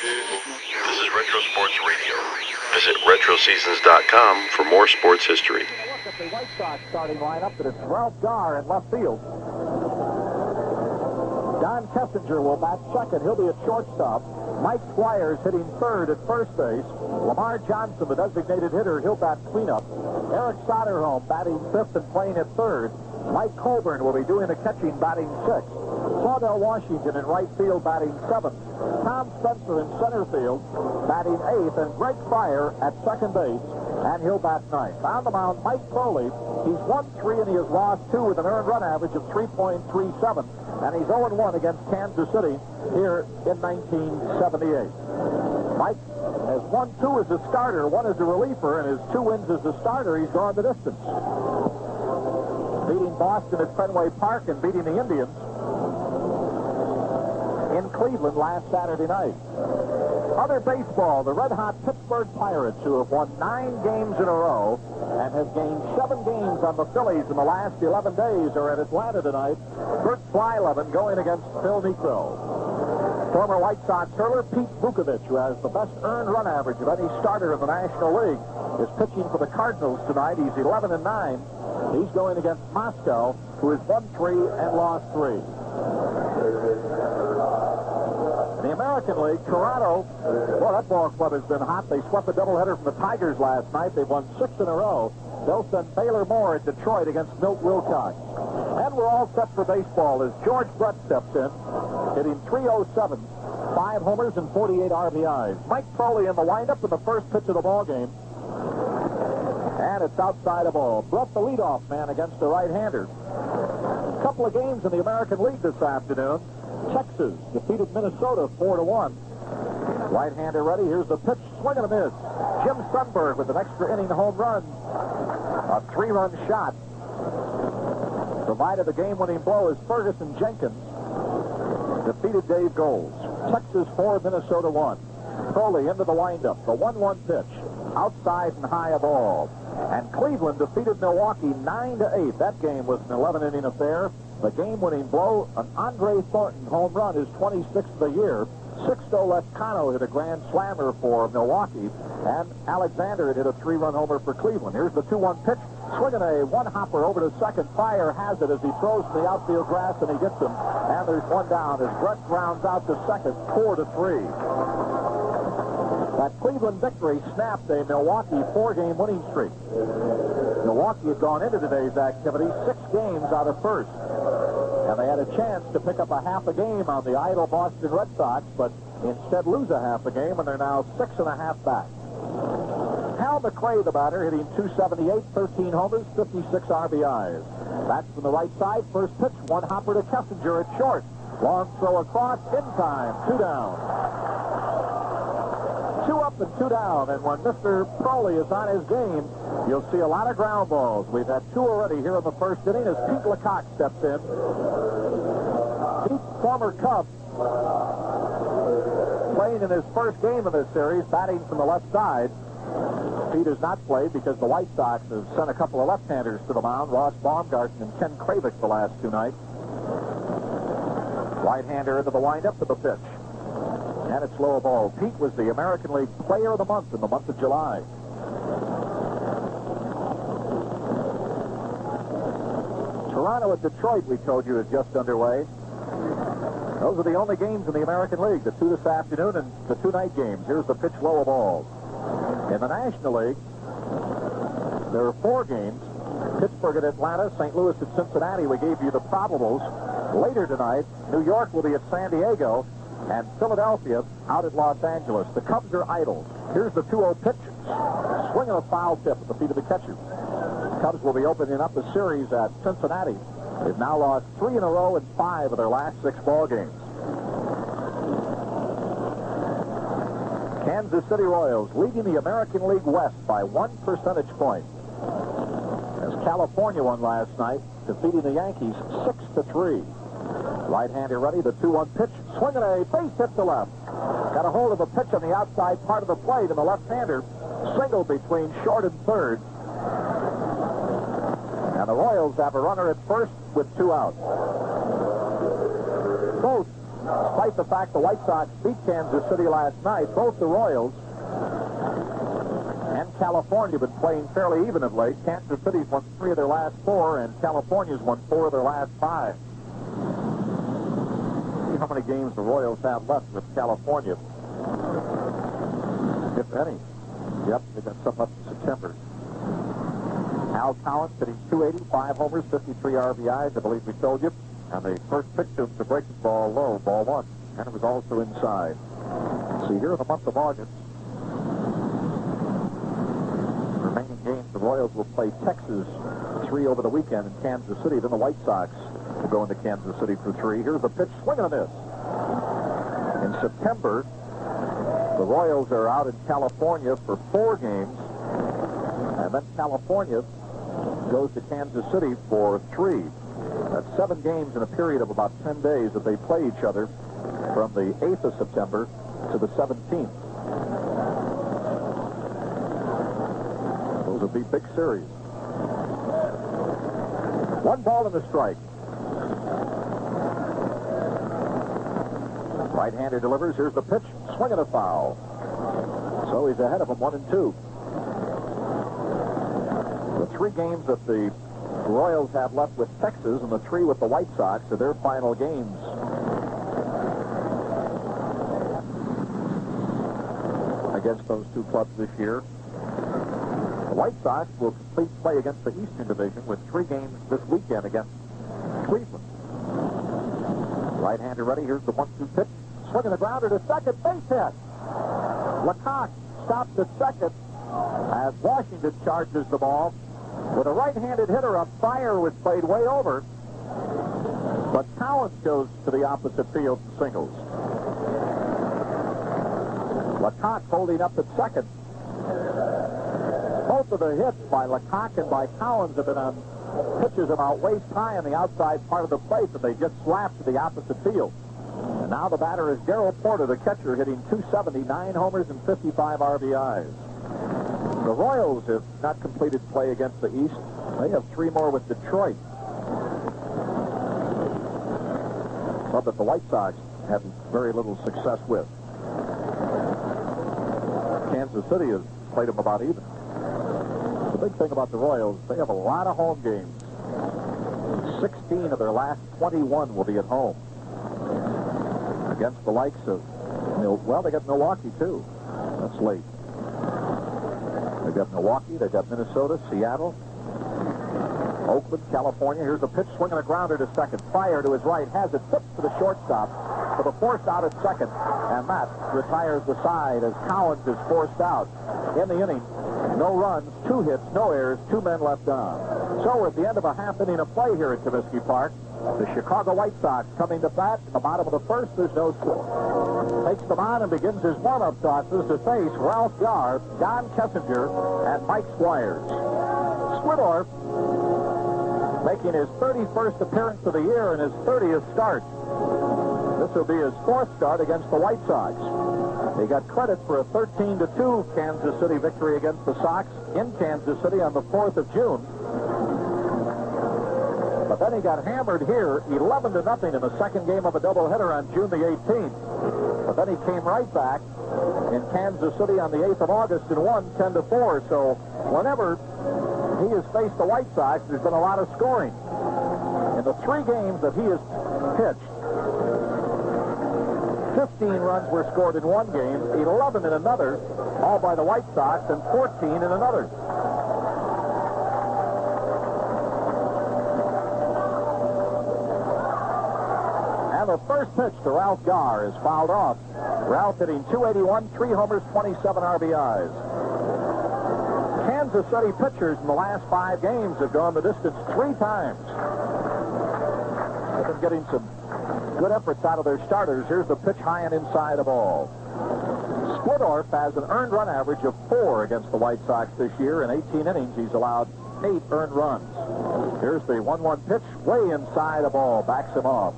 This is Retro Sports Radio. Visit RetroSeasons.com for more sports history. Look at the White Sox starting lineup, and it's Ralph Garr in left field. Don Kessinger will bat second. He'll be at shortstop. Mike Squires hitting third at first base. Lamar Johnson, the designated hitter, he'll bat cleanup. Eric Soderholm batting fifth and playing at third. Mike Colburn will be doing the catching, batting sixth. Claudel Washington in right field, batting seventh. Tom Spencer in center field, batting eighth, and Greg Fryer at second base, and he'll bat ninth. On the mound, Mike Crowley. He's won 3 and he has lost 2 with an earned run average of 3.37, and he's 0-1 against Kansas City here in 1978. Mike has won 2 as a starter, 1 as a reliever, and his 2 wins as a starter, he's gone the distance. Beating Boston at Fenway Park and beating the Indians in Cleveland last Saturday night. Other baseball, the red-hot Pittsburgh Pirates, who have won 9 games in a row and have gained 7 games on the Phillies in the last 11 days, are at Atlanta tonight. Bert Blyleven going against Phil Niekro. Former White Sox hurler Pete Vukovich, who has the best earned run average of any starter in the National League, is pitching for the Cardinals tonight. He's 11-9. He's going against Moscow, who has won 3 and lost 3. In the American League, Toronto, well, that ball club has been hot. They swept a doubleheader from the Tigers last night. They've won 6 in a row. They'll send Baylor Moore at Detroit against Milt Wilcox. And we're all set for baseball as George Brett steps in, hitting .307, 5 homers and 48 RBIs. Mike Crowley in the windup in the first pitch of the ball game. And it's outside of ball. Brett, the leadoff man, against the right-hander. A couple of games in the American League this afternoon. Texas defeated Minnesota 4-1. Right-hander ready. Here's the pitch. Swing and a miss. Jim Sundberg with an extra inning home run. A 3-run shot. Provided the game-winning blow as Ferguson Jenkins defeated Dave Goles. Texas 4, Minnesota 1. Crowley into the windup. The 1-1 pitch. Outside and high of ball. And Cleveland defeated Milwaukee 9-8. That game was an 11-inning affair. The game-winning blow, an Andre Thornton home run, his 26th of the year. Sixto Lezcano hit a grand slammer for Milwaukee, and Alexander hit a 3-run homer for Cleveland. Here's the 2-1 pitch. Swinging a one-hopper over to second. Fryer has it as he throws from the outfield grass, and he gets him. And there's one down as Brett grounds out to second, 4-3. That Cleveland victory snapped a Milwaukee 4-game winning streak. Milwaukee had gone into today's activity 6 games out of first. And they had a chance to pick up a half a game on the idle Boston Red Sox, but instead lose a half a game, and they're now 6.5 back. Hal McRae, the batter, hitting .278, 13 homers, 56 RBIs. That's from the right side. First pitch, one hopper to Kessinger at short. Long throw across, in time, 2 down. 2 up and 2 down, and when Mr. Crowley is on his game, you'll see a lot of ground balls. We've had 2 already here in the first inning as Pete Lecoq steps in. Pete, former Cub, playing in his first game of this series, batting from the left side. Pete has not played because the White Sox have sent a couple of left-handers to the mound, Ross Baumgarten and Ken Kravick the last 2 nights. Right-hander into the windup to the pitch. And it's low ball. Pete was the American League Player of the Month in the month of July. Toronto at Detroit, we told you, is just underway. Those are the only games in the American League, the 2 this afternoon and the 2 night games. Here's the pitch, low ball. In the National League, there are 4 games. Pittsburgh at Atlanta, St. Louis at Cincinnati. We gave you the probables. Later tonight, New York will be at San Diego, and Philadelphia out at Los Angeles. The Cubs are idle. Here's the 2-0 pitch. Swinging a foul tip at the feet of the catcher. The Cubs will be opening up the series at Cincinnati. They've now lost 3 in a row in 5 of their last 6 ball games. Kansas City Royals leading the American League West by 1 percentage point. As California won last night, defeating the Yankees 6-3. Right-hander ready, the 2-1 pitch. Swinging a base hit to left. Got a hold of a pitch on the outside part of the plate, and the left-hander singled between short and third. And the Royals have a runner at first with 2 outs. Both Despite the fact the White Sox beat Kansas City last night, both the Royals and California have been playing fairly even of late. Kansas City's won 3 of their last 4, and California's won 4 of their last 5. See how many games the Royals have left with California, if any. Yep, they got some up in September. Hal Collins hitting .280, 5 homers, 53 RBIs, I believe we told you. And the first pitch to him to break the ball low, ball 1. And it was also inside. See, here in the month of August, remaining games, the Royals will play Texas 3 over the weekend in Kansas City. Then the White Sox will go into Kansas City for 3. Here's the pitch, swinging on this. In September, the Royals are out in California for 4 games. And then California goes to Kansas City for 3. That's 7 games in a period of about 10 days that they play each other from the 8th of September to the 17th. Those will be big series. 1 ball and a strike. Right-hander delivers. Here's the pitch. Swing and a foul. So he's ahead of him, 1-2. The 3 games that the Royals have left with Texas and the 3 with the White Sox are their final games. Against those 2 clubs this year. The White Sox will complete play against the Eastern Division with 3 games this weekend against Cleveland. Right-hander ready. Here's the 1-2 pitch. Swinging the grounder to second, base hit. Lecoq stops at second as Washington charges the ball. With a right-handed hitter up, Fire was played way over. But Collins goes to the opposite field and singles. Lecoq holding up at second. Both of the hits by Lecoq and by Collins have been on pitches about waist high on the outside part of the plate that they just slapped to the opposite field. And now the batter is Darrell Porter, the catcher, hitting .270, 9 homers and 55 RBIs. The Royals have not completed play against the East. They have 3 more with Detroit. But that the White Sox had very little success with. Kansas City has played them about even. The big thing about the Royals, they have a lot of home games. 16 of their last 21 will be at home. Against the likes of, well, they got Milwaukee, too. That's late. They've got Milwaukee, they've got Minnesota, Seattle, Oakland, California. Here's a pitch, swinging a grounder to second. Fire to his right, has it, tipped to the shortstop for the forced out at second. And that retires the side as Collins is forced out. In the inning, no runs, 2 hits, no errors, 2 men left on. So we're at the end of a half inning of play here at Comiskey Park. The Chicago White Sox coming to bat. In the bottom of the first, there's no score. Takes them on and begins his warm-up tosses to face Ralph Garr, Don Kessinger, and Mike Squires. Squidorf making his 31st appearance of the year and his 30th start. This will be his 4th start against the White Sox. He got credit for a 13-2 Kansas City victory against the Sox in Kansas City on the 4th of June. But then he got hammered here 11-0 in the second game of a doubleheader on June the 18th. But then he came right back in Kansas City on the 8th of August and won 10-4. So whenever he has faced the White Sox, there's been a lot of scoring. In the 3 games that he has pitched, 15 runs were scored in one game, 11 in another, all by the White Sox, and 14 in another. And the first pitch to Ralph Garr is fouled off. Ralph hitting .281, 3 homers, 27 RBIs. Kansas City pitchers in the last 5 games have gone the distance 3 times. They've been getting some good efforts out of their starters. Here's the pitch, high and inside the ball. Squidorf has an earned run average of 4 against the White Sox this year. In 18 innings, he's allowed 8 earned runs. Here's the 1-1 pitch, way inside the ball, backs him off.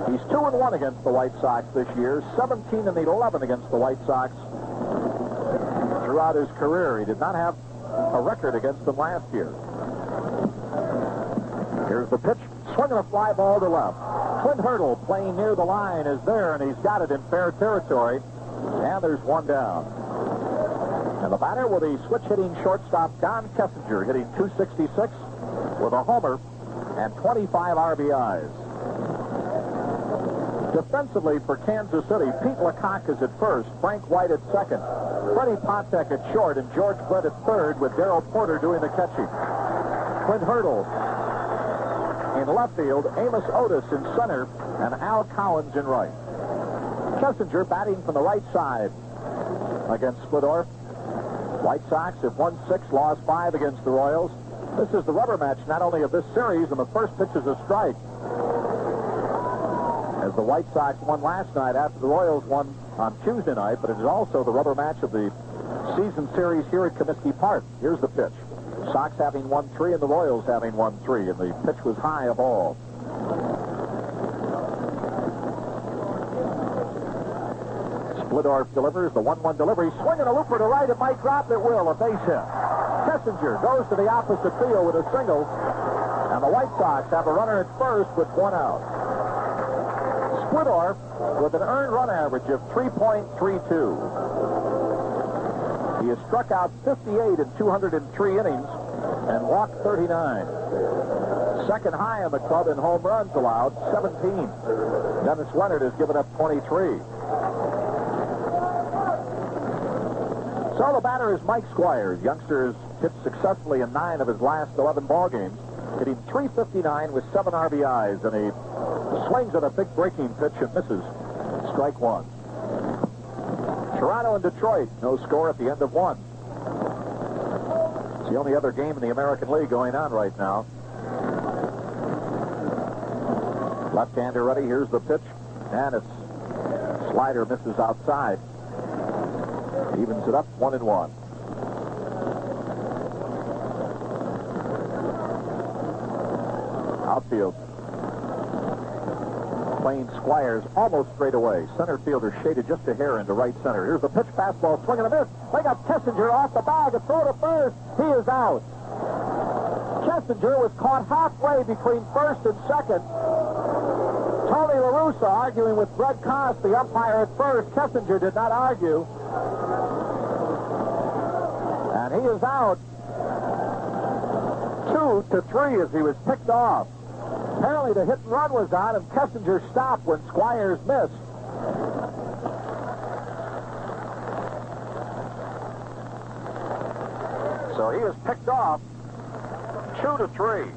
He's 2-1 against the White Sox this year, 17-11 against the White Sox throughout his career. He did not have a record against them last year. Here's the pitch, Swinging a fly ball to left. Clint Hurdle playing near the line is there, and he's got it in fair territory. And there's one down. And the batter will be switch-hitting shortstop Don Kessinger, hitting .266 with a homer and 25 RBIs. Defensively for Kansas City, Pete Lecoq is at first, Frank White at second, Freddie Pontek at short, and George Brett at third, with Darrell Porter doing the catching. Clint Hurdle in left field, Amos Otis in center, and Al Cowens in right. Kessinger batting from the right side against Splittorff. White Sox have won 6, lost 5 against the Royals. This is the rubber match not only of this series, and the first pitch is a strike. As the White Sox won last night after the Royals won on Tuesday night, but it is also the rubber match of the season series here at Comiskey Park. Here's the pitch. Sox having won 3 and the Royals having won 3, and the pitch was high a ball. Splittorff delivers the 1-1 delivery. Swinging a looper to right. It might drop. It will. A base hit. Kessinger goes to the opposite field with a single, and the White Sox have a runner at first with 1 out. Splittorff with an earned run average of 3.32. He has struck out 58 in 203 innings and walked 39. Second high in the club in home runs allowed, 17. Dennis Leonard has given up 23. So the batter is Mike Squires. Youngster has hit successfully in 9 of his last 11 ball games, hitting .359 with 7 RBIs, and he swings at a big breaking pitch and misses. Strike 1. Toronto and Detroit, no score at the end of 1. It's the only other game in the American League going on right now. Left-hander ready. Here's the pitch, and its slider misses outside. Evens it up 1-1. Outfield. Playing Squires almost straight away. Center fielder shaded just a hair into right center. Here's the pitch, fastball, swing and a miss. They got Kessinger off the bag. A throw to first. He is out. Kessinger was caught halfway between first and second. Tony La Russa arguing with Brett Koss, the umpire at first. Kessinger did not argue. And he is out 2-3 as he was picked off. Apparently the hit and run was on, and Kessinger stopped when Squires missed. So he is picked off 2-3.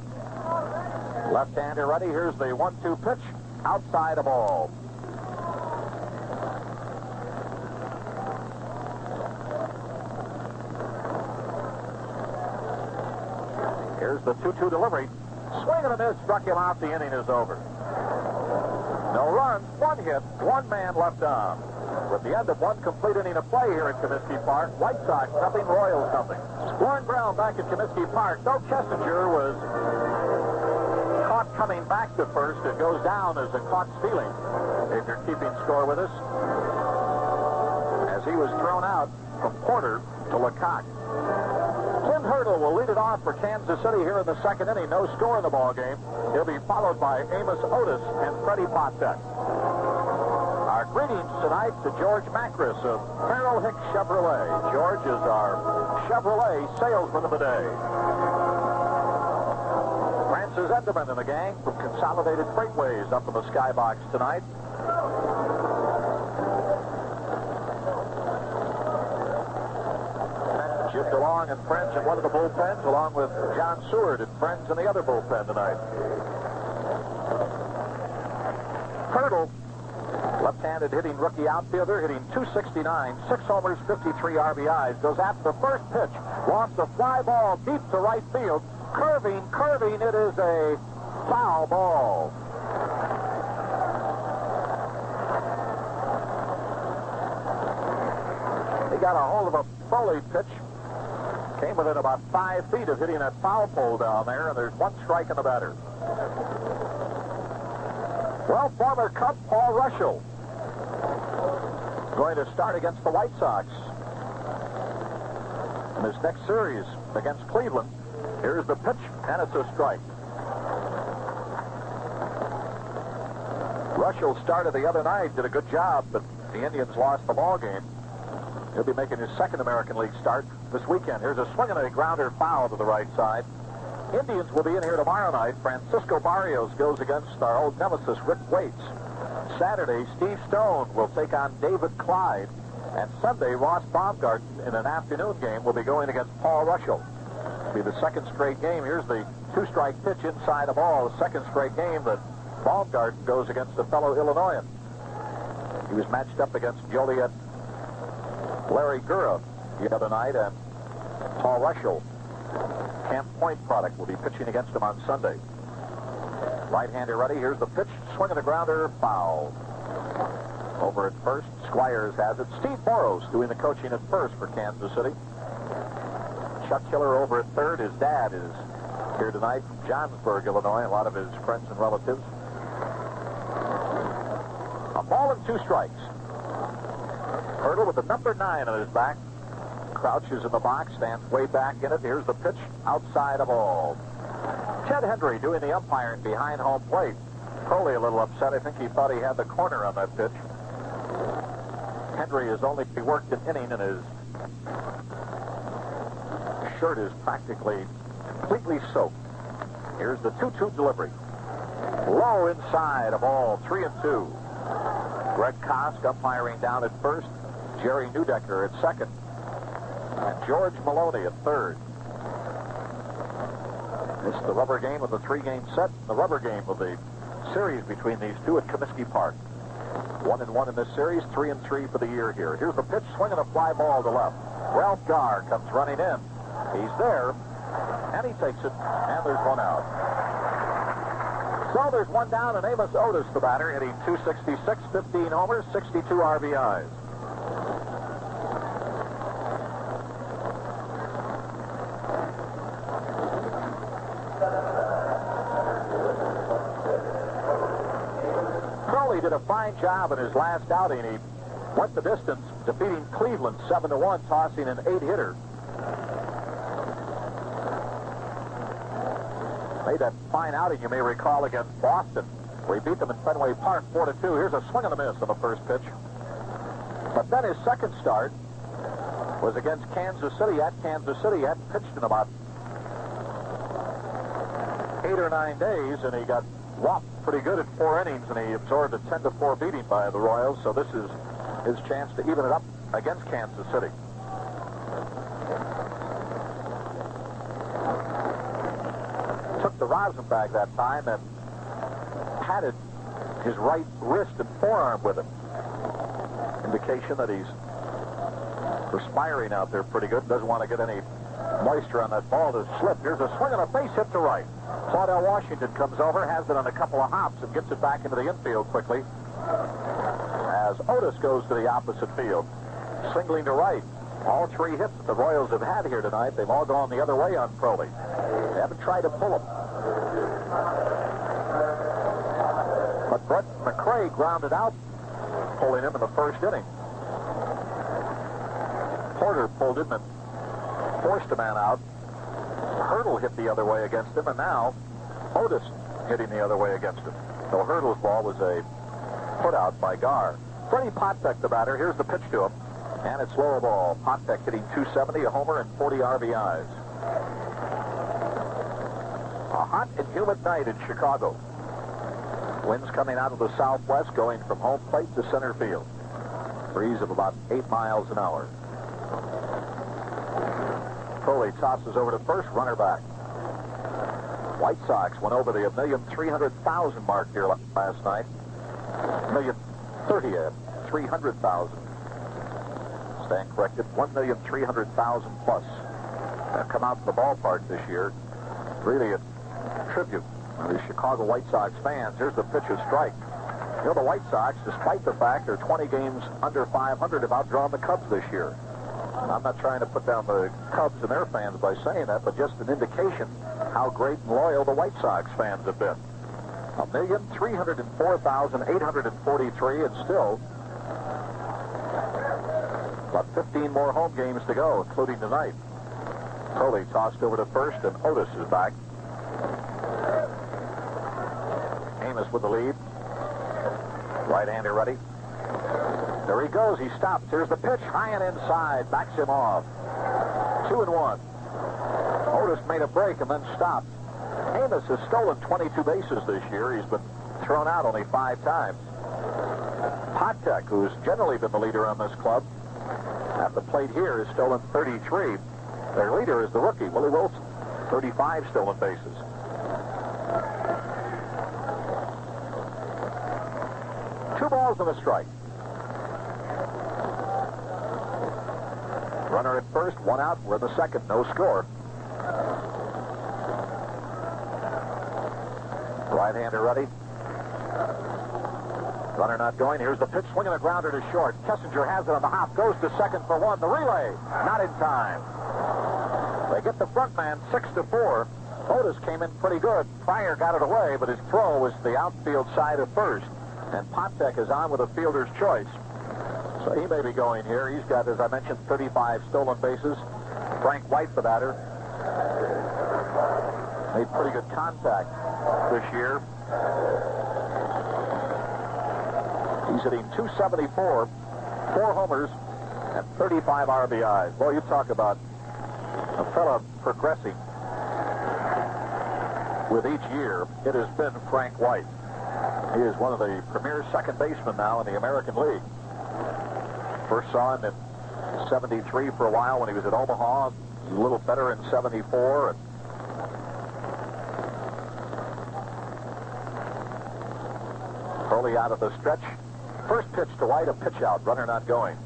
Left-hander ready. Here's the 1-2 pitch. Outside a ball. Here's the 2-2 delivery. Swing and a miss, struck him out. The inning is over. No runs, 1 hit, 1 man left on. With the end of 1 complete inning of play here at Comiskey Park, White Sox nothing, Royals nothing. Warren Brown back at Comiskey Park. Though Kessinger was caught coming back to first, it goes down as a caught stealing, if you're keeping score with us, as he was thrown out from Porter to Lecoq. Clint Hurdle will lead it off for Kansas City here in the second inning. No score in the ball game. He'll be followed by Amos Otis and Freddie Pontek. Our greetings tonight to George Macris of Farrell Hicks Chevrolet. George is our Chevrolet salesman of the day. Francis Enderman and the gang from Consolidated Freightways up in the skybox tonight. Jim DeLong and friends in one of the bullpens, along with John Seward and friends in the other bullpen tonight. Hurdle, left-handed hitting rookie outfielder, hitting .269, 6 homers, 53 RBIs, goes after the first pitch, lofts a fly ball deep to right field, curving, it is a foul ball. He got a hold of a Foley pitch. Came within about 5 feet of hitting that foul pole down there, and there's 1 strike in the batter. Well, former Cub Paul Ruschel going to start against the White Sox in this next series against Cleveland. Here's the pitch, and it's a strike. Russell started the other night, did a good job, but the Indians lost the ball game. He'll be making his second American League start this weekend. Here's a swing and a grounder foul to the right side. Indians will be in here tomorrow night. Francisco Barrios goes against our old nemesis, Rick Waits. Saturday, Steve Stone will take on David Clyde. And Sunday, Ross Baumgarten, in an afternoon game, will be going against Paul Russell. It'll be the second straight game. Here's the two-strike pitch inside a ball. The second straight game that Baumgarten goes against a fellow Illinoisan. He was matched up against Joliet Larry Gura the other night, and Paul Russell, Camp Point product, will be pitching against him on Sunday. Right-hander ready. Here's the pitch. Swing and a grounder. Foul. Over at first, Squires has it. Steve Boros doing the coaching at first for Kansas City. Chuck Killer over at third. His dad is here tonight from Johnsburg, Illinois. A lot of his friends and relatives. A ball and 2 strikes. Hurdle with the number 9 on his back. Crouches in the box, stands way back in it. Here's the pitch, outside a ball. Ted Hendry doing the umpiring behind home plate. Crowley a little upset. I think he thought he had the corner on that pitch. Hendry has only worked an inning, and his shirt is practically completely soaked. Here's the 2-2 delivery. Low inside, a ball, 3-2. Greg Kosk umpiring down at first. Jerry Neudecker at second. And George Maloney at third. This is the rubber game of the 3-game set. The rubber game of the series between these two at Comiskey Park. 1-1 in this series, 3-3 for the year here. Here's the pitch, swinging a fly ball to left. Ralph Garr comes running in. He's there, and he takes it, and there's one out. So there's one down, and Amos Otis, the batter, hitting .266, 15 homers, 62 RBIs. Crowley did a fine job in his last outing. He went the distance, defeating Cleveland 7-1, tossing an 8-hitter. Made that fine outing, you may recall, against Boston. We beat them in Fenway Park 4-2. Here's a swing and a miss on the first pitch. But then his second start was against Kansas City. At Kansas City, he hadn't pitched in about 8 or 9 days, and he got whopped pretty good at 4 innings, and he absorbed a 10-4 beating by the Royals. So this is his chance to even it up against Kansas City. Took the rosin bag that time and patted his right wrist and forearm with it. Indication that he's perspiring out there pretty good. Doesn't want to get any moisture on that ball to slip. Here's a swing and a base hit to right. Claudel Washington comes over, has it on a couple of hops, and gets it back into the infield quickly. As Otis goes to the opposite field, singling to right. All 3 hits that the Royals have had here tonight, they've all gone the other way on Crowley. They haven't tried to pull him. But Brett McRae grounded out, pulling him in the first inning. Porter pulled him and forced a man out. Hurdle hit the other way against him, and now Otis hitting the other way against him. So Hurdle's ball was a put out by Garr. Freddie Potvek, the batter. Here's the pitch to him, and it's low ball. Potvek hitting .270, a homer, and 40 RBIs. A hot and humid night in Chicago. Winds coming out of the southwest, going from home plate to center field. Breeze of about 8 miles an hour. Crowley tosses over to first, runner back. White Sox went over the 1,300,000 mark here last night. 1,030,300,000. Stand corrected, 1,300,000 plus have come out to the ballpark this year. Really a tribute to the Chicago White Sox fans. Here's the pitch, a strike. You know, the White Sox, despite the fact they're 20 games under 500, have outdrawn the Cubs this year. I'm not trying to put down the Cubs and their fans by saying that, but just an indication how great and loyal the White Sox fans have been. 1,304,843, and still about 15 more home games to go, including tonight. Crowley tossed over to first, and Otis is back. Amos with the lead. Right-hander ready. There he goes. He stops. Here's the pitch. High and inside. Backs him off. 2-1. Otis made a break and then stopped. Amos has stolen 22 bases this year. He's been thrown out only 5 times. Patek, who's generally been the leader on this club, at the plate here, has stolen 33. Their leader is the rookie, Willie Wilson. 35 stolen bases. Two balls and a strike. Runner at first, 1 out. We're in the second, no score. Right-hander ready. Runner not going. Here's the pitch, swinging a grounder to short. Kessinger has it on the hop, goes to second for 1. The relay, not in time. They get the front man 6-4. Otis came in pretty good. Pryor got it away, but his throw was the outfield side of first. And Patek is on with a fielder's choice. So he may be going here. He's got, as I mentioned, 35 stolen bases. Frank White, the batter, made pretty good contact this year. He's hitting .274, 4 homers, and 35 RBIs. Boy, you talk about a fella progressing with each year. It has been Frank White. He is one of the premier second basemen now in the American League. First saw him in 73 for a while when he was at Omaha. A little better in 74. And early out of the stretch. First pitch to White, a pitch out. Runner not going.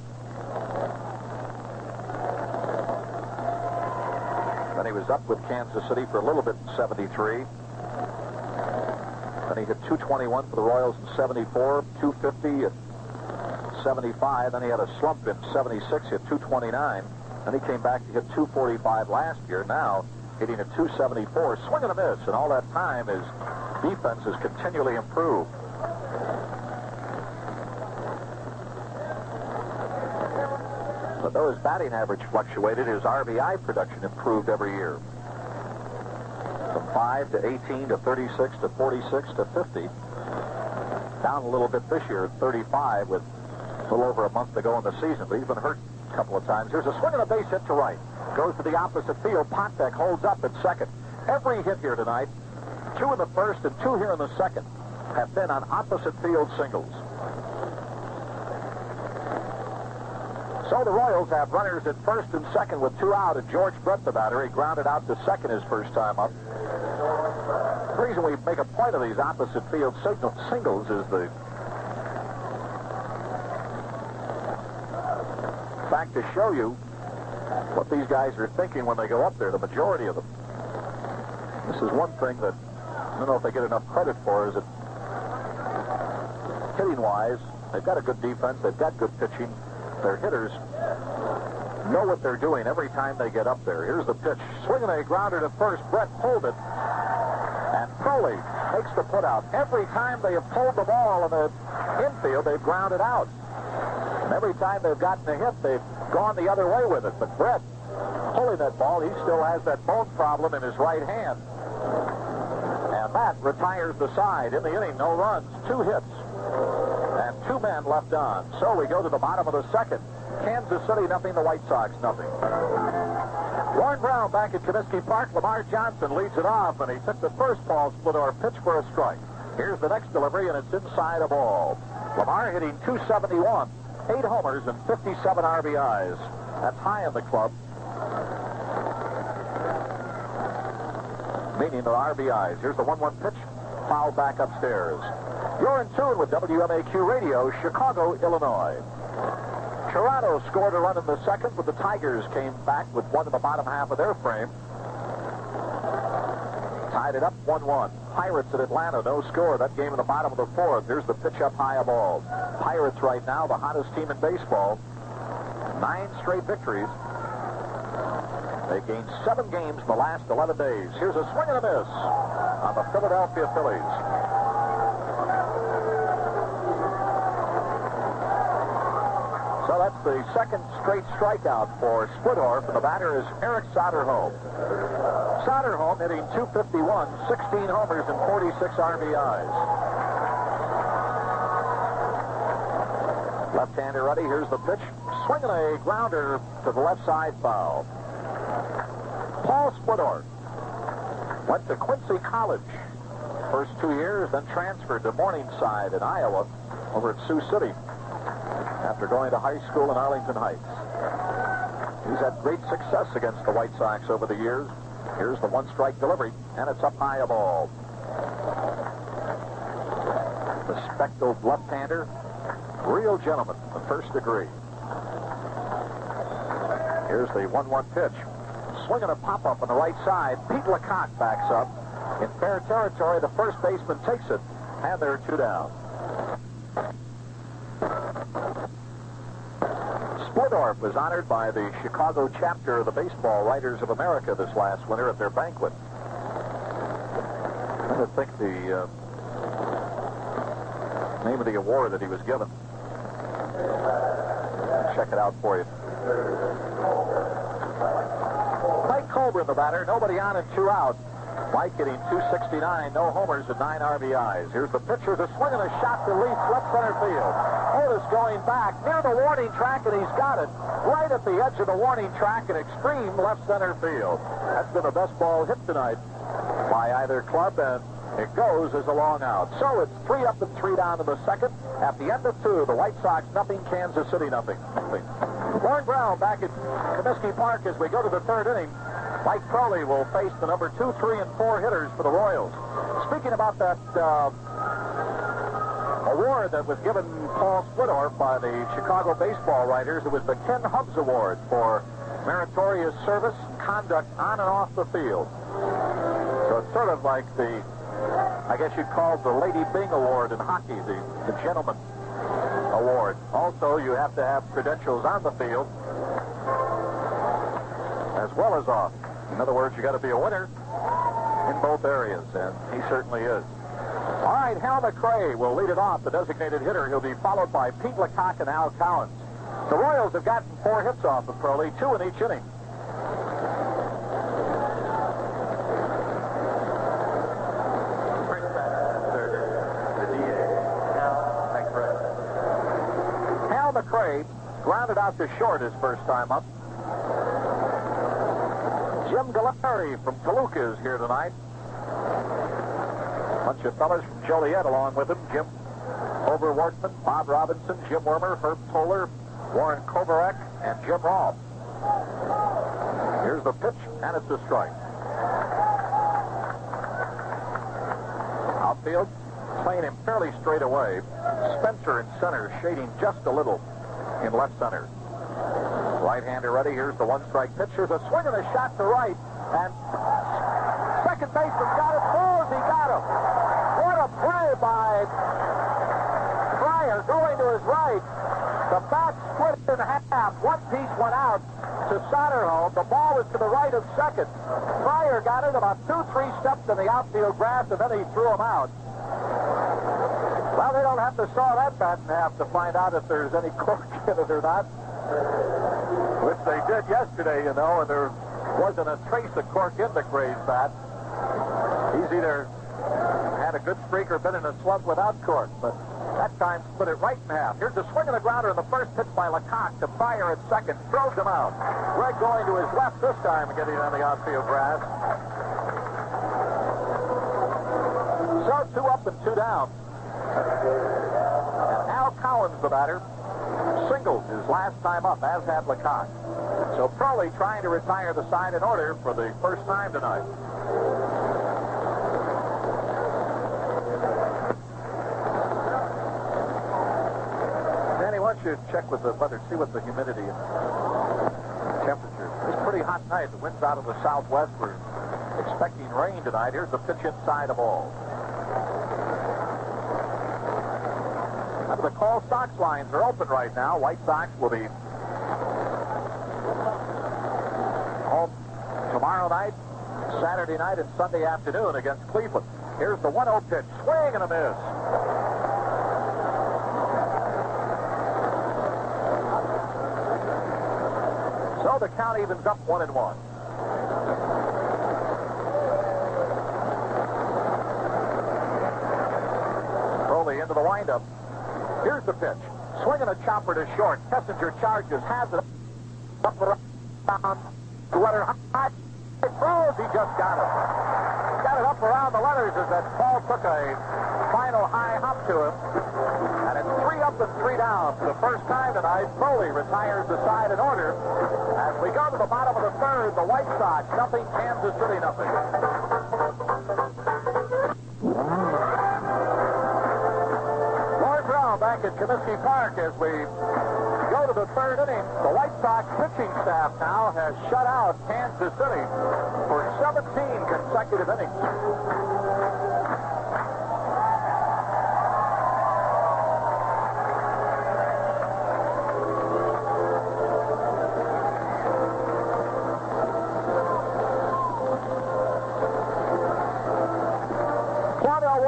Then he was up with Kansas City for a little bit in 73. Then he hit .221 for the Royals in 74, .250 at 75. Then he had a slump in 76, hit .229. Then he came back to hit .245 last year. Now hitting at .274, swing and a miss. And all that time his defense has continually improved. But though his batting average fluctuated, his RBI production improved every year. From 5 to 18 to 36 to 46 to 50. Down a little bit this year at 35 with a little over a month to go in the season. But he's been hurt a couple of times. Here's a swing and a base hit to right. Goes to the opposite field. Patek holds up at second. Every hit here tonight, 2 in the first and 2 here in the second, have been on opposite field singles. So the Royals have runners at first and second with 2 out, and George Brett, the batter, he grounded out to second his first time up. The reason we make a point of these opposite field singles is the fact to show you what these guys are thinking when they go up there, the majority of them. This is one thing that I don't know if they get enough credit for, is that hitting-wise, they've got a good defense, they've got good pitching. Their hitters know what they're doing every time they get up there. Here's the pitch. Swinging a grounder to first. Brett pulled it. And Crowley makes the putout. Every time they have pulled the ball in the infield, they've grounded out. And every time they've gotten a hit, they've gone the other way with it. But Brett, pulling that ball, he still has that bone problem in his right hand. And that retires the side. In the inning, no runs, 2 hits. And 2 men left on. So we go to the bottom of the second. Kansas City nothing, the White Sox nothing. Warren Brown back at Comiskey Park. Lamar Johnson leads it off, and he took the first ball split or pitch for a strike. Here's the next delivery, and it's inside a ball. Lamar hitting .271, 8 homers and 57 RBIs. That's high in the club. Meaning the RBIs. Here's the 1-1 pitch. Foul back upstairs. You're in tune with WMAQ Radio, Chicago, Illinois. Toronto scored a run in the second, but the Tigers came back with 1 in the bottom half of their frame. Tied it up 1-1. Pirates at Atlanta, no score. That game in the bottom of the 4th. Here's the pitch up high, a ball. Pirates right now, the hottest team in baseball. 9 straight victories. They gained 7 games in the last 11 days. Here's a swing and a miss on the Philadelphia Phillies. So that's the second straight strikeout for Splittorff, and the batter is Eric Soderholm. Soderholm hitting .251, 16 homers and 46 RBIs. Left-hander ready. Here's the pitch. Swinging a grounder to the left side, foul. Paul Splittorff went to Quincy College. First 2 years, then transferred to Morningside in Iowa over at Sioux City after going to high school in Arlington Heights. He's had great success against the White Sox over the years. Here's the one-strike delivery, and it's up high a ball. The speckled left-hander, real gentleman, the first degree. Here's the 1-1 pitch. Swinging a pop-up on the right side. Pete Lecoq backs up. In fair territory, the first baseman takes it, and there are 2 down. Splittorff was honored by the Chicago chapter of the Baseball Writers of America this last winter at their banquet. I'm going to think the name of the award that he was given. Check it out for you. Mike Cobra, the batter. Nobody on and 2 out. Mike hitting .269, no homers and 9 RBIs. Here's the pitcher, the swing and a shot to Leach, left center field. Otis going back near the warning track, and he's got it right at the edge of the warning track in extreme left center field. That's been the best ball hit tonight by either club, and it goes as a long out. So it's 3 up and 3 down in the second. At the end of 2, the White Sox nothing, Kansas City nothing. Warren Brown back at Comiskey Park as we go to the 3rd inning. Mike Crowley will face the number 2, 3, and 4 hitters for the Royals. Speaking about that award that was given Paul Splittorff by the Chicago Baseball Writers, it was the Ken Hubbs Award for meritorious service, conduct on and off the field. So it's sort of like the, I guess you'd call the Lady Byng Award in hockey, the Gentleman Award. Also, you have to have credentials on the field as well as off. In other words, you got to be a winner in both areas, and he certainly is. All right, Hal McRae will lead it off, the designated hitter. He'll be followed by Pete Lecoq and Al Collins. The Royals have gotten 4 hits off of Crowley, 2 in each inning. Hal McRae grounded out to short his first time up. Jim Galleri from Toluca is here tonight. A bunch of fellas from Joliet along with him. Jim Overwortman, Bob Robinson, Jim Wormer, Herb Toller, Warren Kovarek, and Jim Rolfe. Here's the pitch, and it's a strike. Outfield, playing him fairly straight away. Spencer in center, shading just a little in left center. Right-hander ready. Here's the one-strike pitch. Here's a swing and a shot to right. And second baseman got it. Falls. He got him. What a play by Pryor going to his right. The bat split in half. One piece went out to Soderholm. The ball was to the right of second. Pryor got it about 2-3 steps in the outfield grass, and then he threw him out. Well, they don't have to saw that bat in half to find out if there's any cork in it or not. Which they did yesterday, you know, and there wasn't a trace of cork in the Gray's bat. He's either had a good streak or been in a slump without cork, but that time split it right in half. Here's a swing and a grounder in the first pitch by Lecoq to Pryor at second. Throws him out. Greg going to his left this time, getting on the outfield grass. So 2 up and 2 down. And Al Collins, the batter, singled his last time up, as had Lecoq. So Crowley trying to retire the side in order for the first time tonight. Danny, why don't you check with the weather, see what the humidity and temperature. It's a pretty hot night. The wind's out of the southwest. We're expecting rain tonight. Here's the pitch inside a ball. The Call Sox lines are open right now. White Sox will be home tomorrow night, Saturday night, and Sunday afternoon against Cleveland. Here's the 1-0 pitch. Swing and a miss. So the count evens up 1-1. Crowley into the windup. Here's the pitch. Swinging a chopper to short. Kessinger charges, has it up around the letter high. It throws, he just got it. Got it up around the letters as that Paul took a final high hop to him. And it's 3 up and 3 down. For the first time tonight, Foley retires the side in order. As we go to the bottom of the third, the White Sox nothing, Kansas City nothing. Lloyd Brown back at Comiskey Park as we go to the third inning. The White Sox pitching staff now has shut out Kansas City for 17 consecutive innings.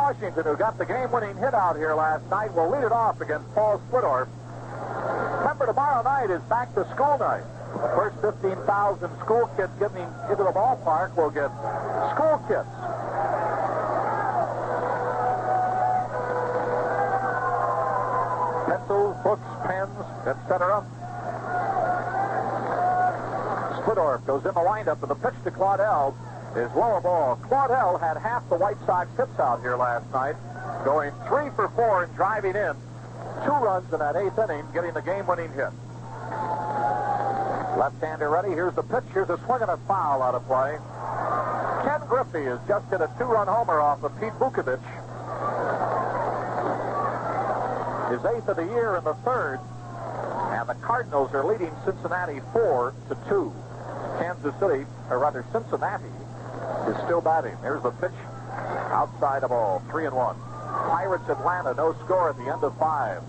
Washington, who got the game-winning hit out here last night, will lead it off against Paul Splittorff. Remember, tomorrow night is back-to-school night. The first 15,000 school kids getting into the ballpark will get school kits. Pencils, books, pens, etc. Splittorff goes in the windup, and the pitch to Claudel is low ball. Claudel had half the White Sox hits out here last night, going 3 for 4 and driving in 2 runs in that 8th inning, getting the game-winning hit. Left-hander ready. Here's the pitch. Here's a swing and a foul out of play. Ken Griffey has just hit a 2-run homer off of Pete Vukovich. His 8th of the year in the third, and the Cardinals are leading Cincinnati 4-2. Kansas City, or rather Cincinnati, is still batting. Here's the pitch. Outside of ball. 3-1. Pirates Atlanta, no score at the end of 5.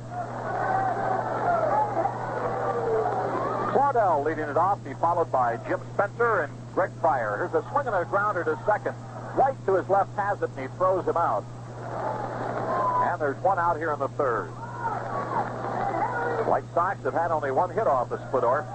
Claudel leading it off. He followed by Jim Spencer and Greg Pryor. Here's a swing and a grounder to second. White to his left has it, and he throws him out. And there's 1 out here in the third. White Sox have had only 1 hit off of Splittorff.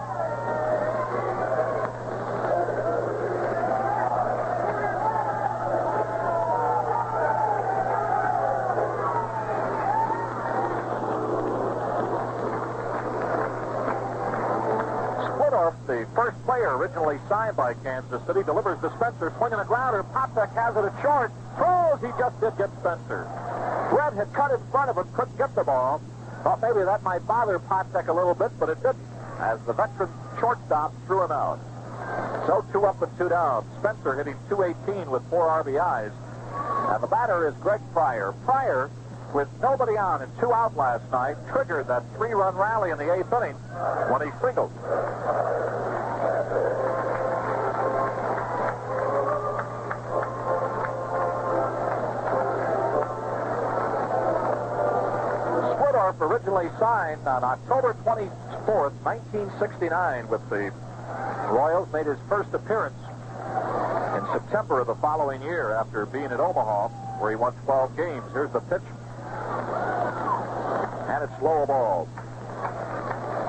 The first player originally signed by Kansas City, delivers to Spencer, swinging a grounder. Popek has it at short. Throws, he just did get Spencer. Brett had cut in front of him, couldn't get the ball. Thought maybe that might bother Popek a little bit, but it didn't, as the veteran shortstop threw him out. So 2 up and 2 down. Spencer hitting .218 with 4 RBIs. And the batter is Greg Pryor. Pryor, with nobody on and 2 out last night, triggered that 3-run rally in the 8th inning when he singled. Splittorff originally signed on October 24th, 1969 with the Royals, made his first appearance in September of the following year after being at Omaha, where he won 12 games. Here's the pitch. And it's low ball.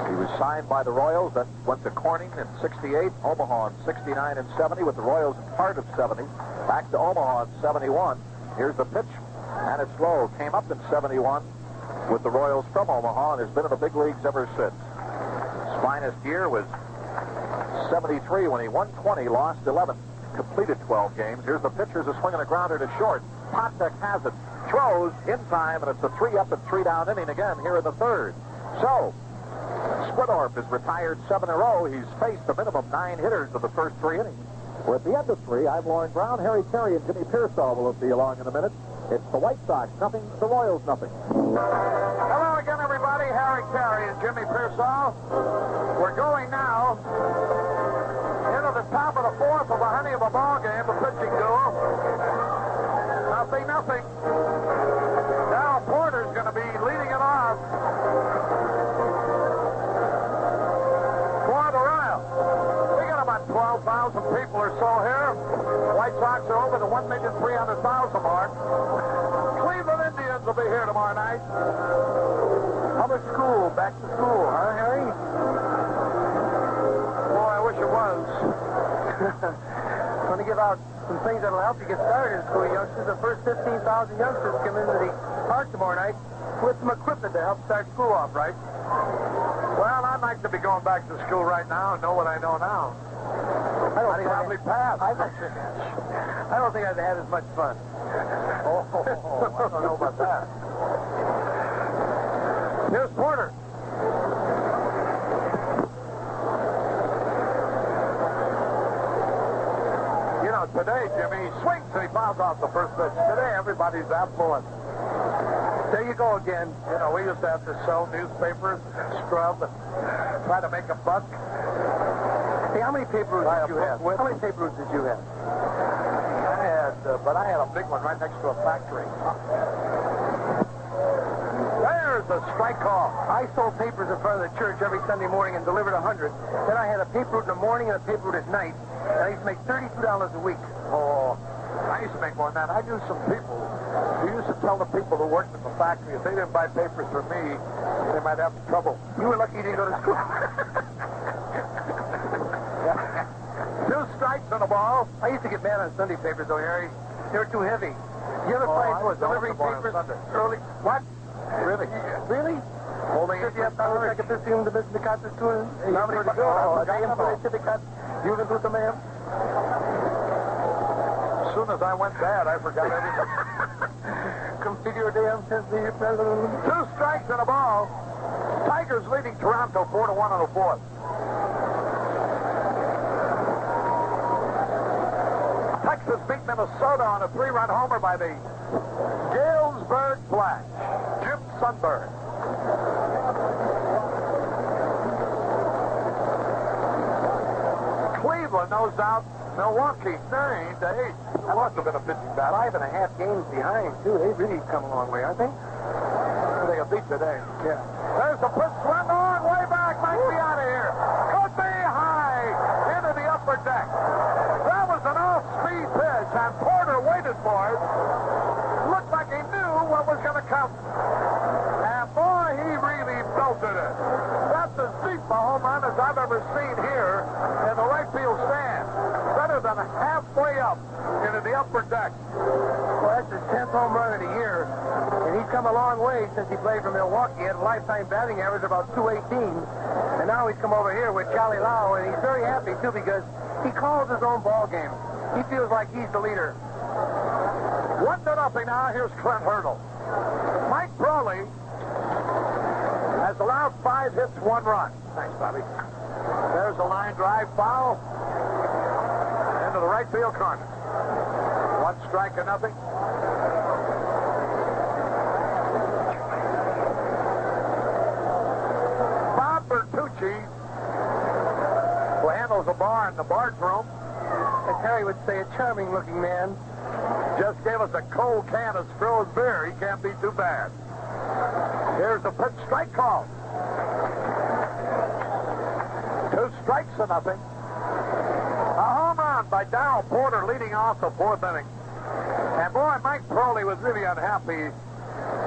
He was signed by the Royals, then went to Corning in 68, Omaha in 69 and 70, with the Royals in part of 70, back to Omaha in 71. Here's the pitch, and it's low. Came up in 71 with the Royals from Omaha and has been in the big leagues ever since. His finest year was 73 when he won 20, lost 11, completed 12 games. Here's the pitch. Here's a swing and a grounder to short. Popek has it. Throws in time, and it's a 3 up and 3 down inning again here in the third. So, Splittorff has retired 7 in a row. He's faced a minimum 9 hitters of the first 3 innings. We're at the end of 3. I'm Lauren Brown. Harry Caray and Jimmy Pearsall will be along in a minute. It's the White Sox nothing, the Royals nothing. Hello again, everybody. Harry Caray and Jimmy Pearsall. We're going now into the top of the 4th of a honey of a ball game, a pitching duel. Nothing. Now Porter's going to be leading it off for the Royals. We got about 12,000 people or so here. The White Sox are over the 1,300,000 mark. Cleveland Indians will be here tomorrow night. How about school? Back to school, huh, Harry? Boy, I wish it was. Going to give out some things that'll help you get started in school, youngsters. The first 15,000 youngsters come into the park tomorrow night. with some equipment to help start school off, right? Well, I'd like to be going back to school right now and know what I know now. I'd probably pass. I don't think I've had as much fun. Oh, I don't know about that. Here's Porter. You know, today, Jimmy, he swings and he fouls off the first pitch. Today, everybody's affluent. There you go again. You know, we used to have to sell newspapers, scrub, try to make a buck. Hey, how many paper routes did you have? How many paper routes did you have? I had a big one right next to a factory. There's a strike call. I sold papers in front of the church every Sunday morning and delivered 100. Then I had a paper route in the morning and a paper route at night. And I used to make $32 a week. Oh, I used to make more than that. I knew some people who used to tell the people who worked at the factory if they didn't buy papers from me, they might have trouble. You were lucky you didn't go to school. 2 strikes and a ball. I used to get mad on Sunday papers, though, Harry. They were too heavy. You ever find delivering papers early? What? Really? Really? Holding Did you have to like a bisschen de mysticatus to it? Not pretty good. As soon as I went bad, I forgot everything. Configure damn sense of your president. 2 strikes and a ball. Tigers leading Toronto 4-1 in the fourth. Texas beat Minnesota on a 3-run homer by the Galesburg Flash, Jim Sundberg. Cleveland nosed out Milwaukee 9-8. That must have been a pitching battle. 5.5 games behind, too. They've really come a long way, aren't they? They got beat today. Yeah. There's a pitch swung on way back. Might be out of here. Could be high into the upper deck. That was an off-speed pitch, and Porter waited for it. Looked like he knew what was going to come. And boy, he really belted it. That's as deep a home run as I've ever seen here in the right field stand. Better than halfway up into the upper deck. Well, that's his 10th home run of the year. And he's come a long way since he played for Milwaukee. He had a lifetime batting average of about 218. And now he's come over here with Charlie Lau, and he's very happy, too, because he calls his own ball game. He feels like he's the leader. 1-0 now. Here's Clint Hurdle. Mike Brawley has allowed 5 hits, 1 run. Thanks, Bobby. There's a line drive foul into the right field corner. 1 strike and nothing. Bob Bertucci, who handles a bar in the Bard's room, As Harry would say, a charming-looking man. just gave us a cold can of Stroh's beer. He can't be too bad. Here's the pitch strike call. 2 strikes to nothing. A home run by Darrell Porter leading off the 4th inning. And boy, Mike Crowley was really unhappy.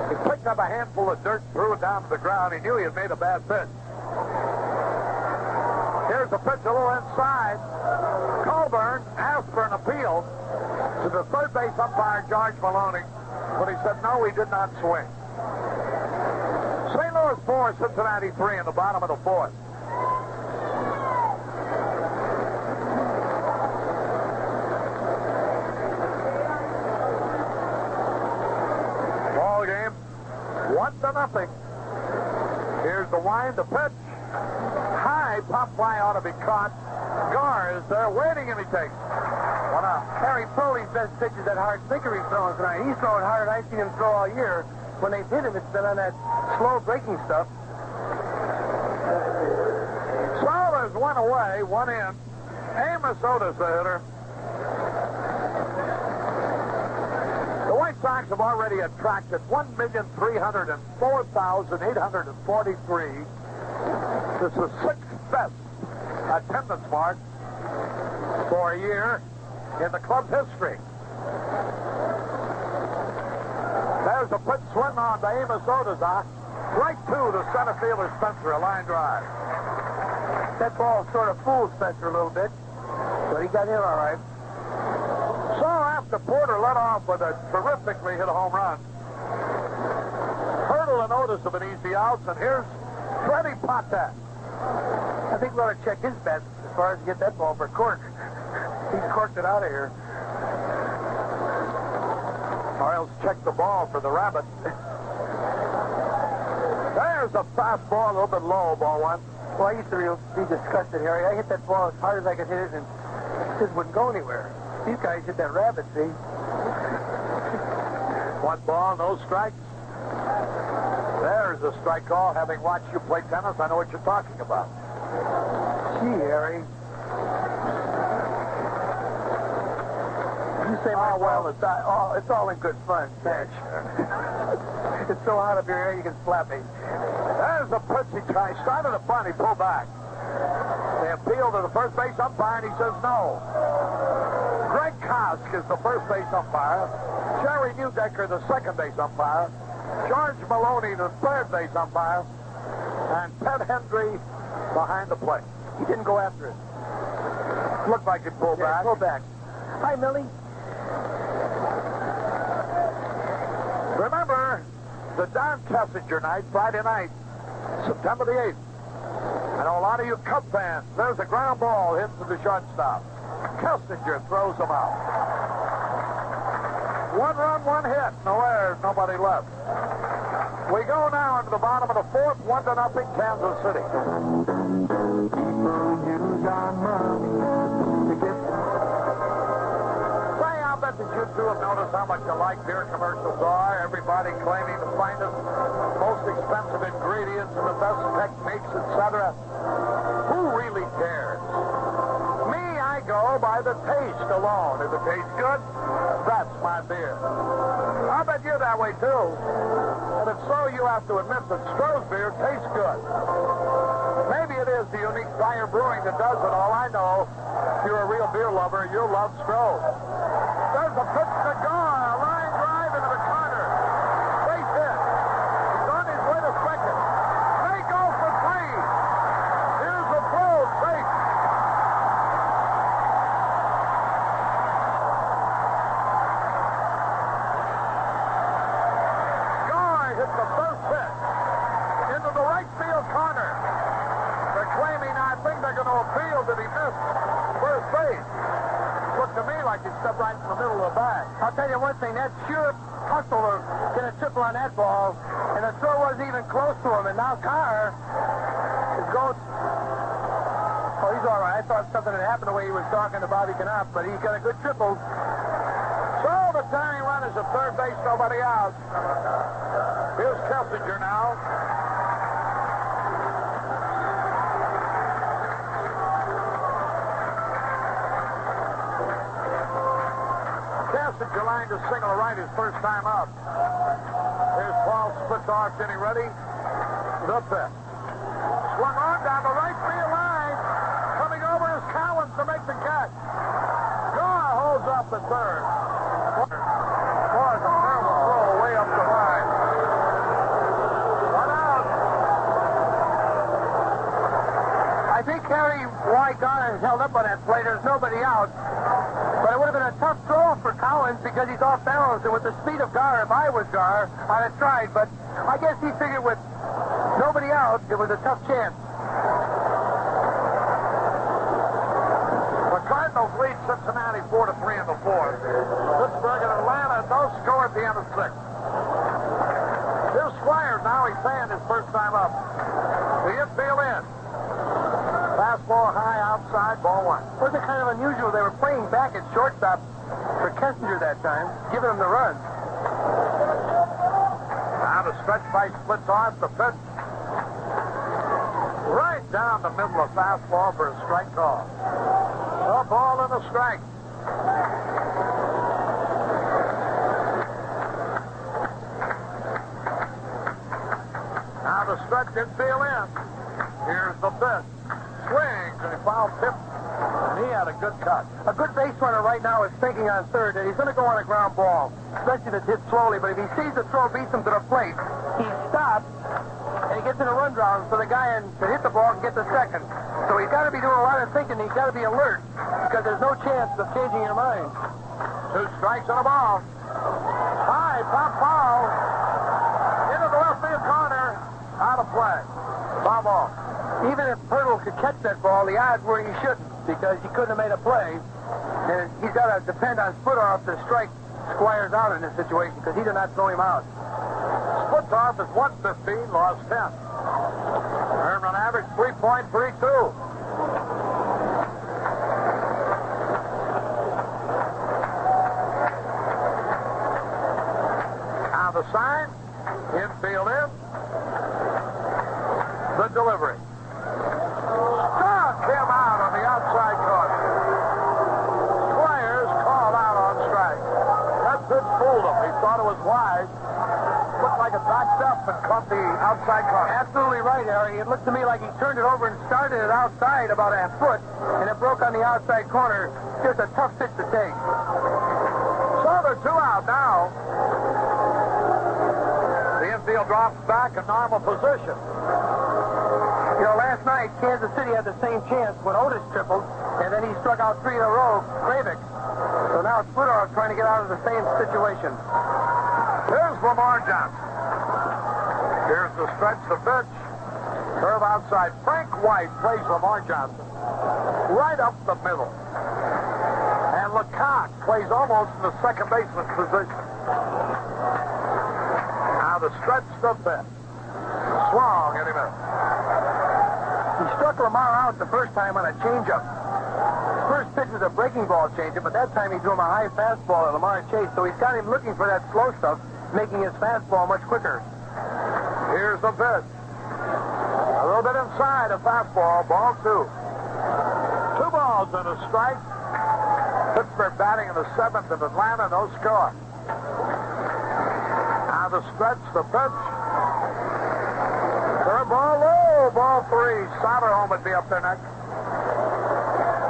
He picked up a handful of dirt, threw it down to the ground. He knew he had made a bad pitch. Here's the pitch a little inside. Colburn asked for an appeal to the third base umpire, George Maloney, but he said no, he did not swing. St. Louis 4, Cincinnati 3 in the bottom of the 4th. Ball game, 1-0. Here's the wind, the pitch. High pop fly ought to be caught. Gar is there waiting, and he takes. What up? Harry Foley's best pitch is that hard sinker he's throwing tonight. He's throwing harder than I've seen him throw all year. When they've hit him, it's been on that slow breaking stuff. So there's 1 away, 1 in. Amos Otis, the hitter. The White Sox have already attracted 1,304,843. This is the 6th best attendance mark for a year in the club's history. There's a pitch swung on by Amos Otis, right to the center fielder Spencer, a line drive. That ball sort of fooled Spencer a little bit, but he got in all right. So after Porter led off with a terrifically hit home run, Little and Otis have been easy outs, and here's Freddie Patek. I think we ought to check his bat as far as to get that ball for cork. He's corked it out of here. Or else check the ball for the rabbit. There's a fastball, a little bit low, ball one. Well, I used to be disgusted, Harry. I hit that ball as hard as I could hit it, and it just wouldn't go anywhere. These guys hit that rabbit, see? 1 ball, no strikes. There's a strike call. Having watched you play tennis, I know what you're talking about. Gee, Harry. You say my it's all in good fun. Yeah, sure. It's so hot up here, you can slap me. There's a pitch he tried. Started a bunt, he pulled back. They appeal to the first base umpire, and he says no. Greg Kosk is the first base umpire. Jerry Newdecker, the second base umpire. George Maloney, the third base umpire. And Ted Hendry behind the plate. He didn't go after it. Looked like he pulled back. Pull back. Hi, Millie. Remember, the Don Kessinger night, Friday night, September the 8th. I know a lot of you Cub fans. There's a ground ball hit to the shortstop. Kessinger throws him out. 1 run, 1 hit. No errors, nobody left. We go now into the bottom of the 4th, 1-0 Kansas City. I bet that you two have noticed how much alike beer commercials are. Everybody claiming the finest, most expensive ingredients and the best techniques, etc. Who really cares? Me, I go by the taste alone. If it tastes good, that's my beer. I bet you're that way too. And if so, you have to admit that Stroh's beer tastes good. Maybe it is the unique Fire Brewing that does it. All I know, if you're a real beer lover, you'll love Stroh. There's a pitch to Gar, a line drive into the corner. Base hit. He's on his way to second. They go for 3. Here's a throw, safe. Gar hit the first pitch into the right field corner. They're claiming, I think they're going to appeal that he missed first base. Looked to me like he stepped right in the middle of the bag. I'll tell you one thing, that sure hustle to get a triple on that ball, and the throw wasn't even close to him, and now Carr is going... Oh, he's all right. I thought something had happened the way he was talking to Bobby Knopf, but he got a good triple. So the tying run is at third base, nobody out. Here's Kessinger now. Kessinger lined to single right his first time out. Here's Paul Splittorff getting ready. The pitch. Swung on down the right field line. Coming over is Collins to make the catch. Gar holds up the third. Boy, it's a terrible throw way up the line. 1 out. I think Caray, why Gar is held up on that play, there's nobody out. But it would have been a tough throw for Collins because he's off balance. And with the speed of Gar, if I was Gar, I'd have tried. But I guess he figured with nobody out, it was a tough chance. The Cardinals lead Cincinnati 4-3 in the 4th. Pittsburgh and Atlanta, no score at the end of 6. Here's Squires now. He's saying his first time up. The infield in. Fastball high outside, ball 1. Wasn't it kind of unusual? They were playing back at shortstop for Kessinger that time, giving him the run. Now the stretch by Splittorff, the pitch. Right down the middle of fastball for a strike call. A ball and a strike. Now the stretch infield in. Here's the pitch. Swings and he fouled tip. And he had a good cut. A good base runner right now is thinking on third that he's going to go on a ground ball, especially if it's hit slowly. But if he sees the throw beats him to the plate, he stops and he gets in a run round so the guy to hit the ball can get to second. So he's got to be doing a lot of thinking. He's got to be alert because there's no chance of changing your mind. 2 strikes and a ball. High, pop foul. Into the left Could be a corner. Out of play. Foul ball. Even if Pirtle could catch that ball, the odds were he shouldn't because he couldn't have made a play. And he's got to depend on Splittorff to strike Squires out in this situation because he did not throw him out. Splittorff is 115, lost 10. Earned on average 3.32. Now the sign, infield in. The delivery. Struck him out on the outside corner. Squires called out on strike. That pitch fooled him. He thought it was wide. Looked like it backed up and caught the outside corner. Absolutely right, Harry. It looked to me like he turned it over and started it outside about a foot, and it broke on the outside corner. Just a tough pitch to take. So they're 2 out now. The infield drops back in normal position. You know, last night, Kansas City had the same chance when Otis tripled, and then he struck out 3 in a row, Gravik. So now Splittorff trying to get out of the same situation. Here's Lamar Johnson. Here's the stretch, the pitch. Curve outside. Frank White plays Lamar Johnson right up the middle. And Lecoq plays almost in the second baseman's position. Now the stretch, the pitch. Swung any minute. He struck Lamar out the first time on a changeup. His first pitch was a breaking ball changeup, but that time he threw him a high fastball at Lamar Chase, so he's got him looking for that slow stuff, making his fastball much quicker. Here's the pitch. A little bit inside, a fastball, ball 2. 2 balls and a strike. Pittsburgh batting in the 7th in Atlanta, no score. Now the stretch, the pitch. Third ball low, ball 3. Soderholm would be up there next.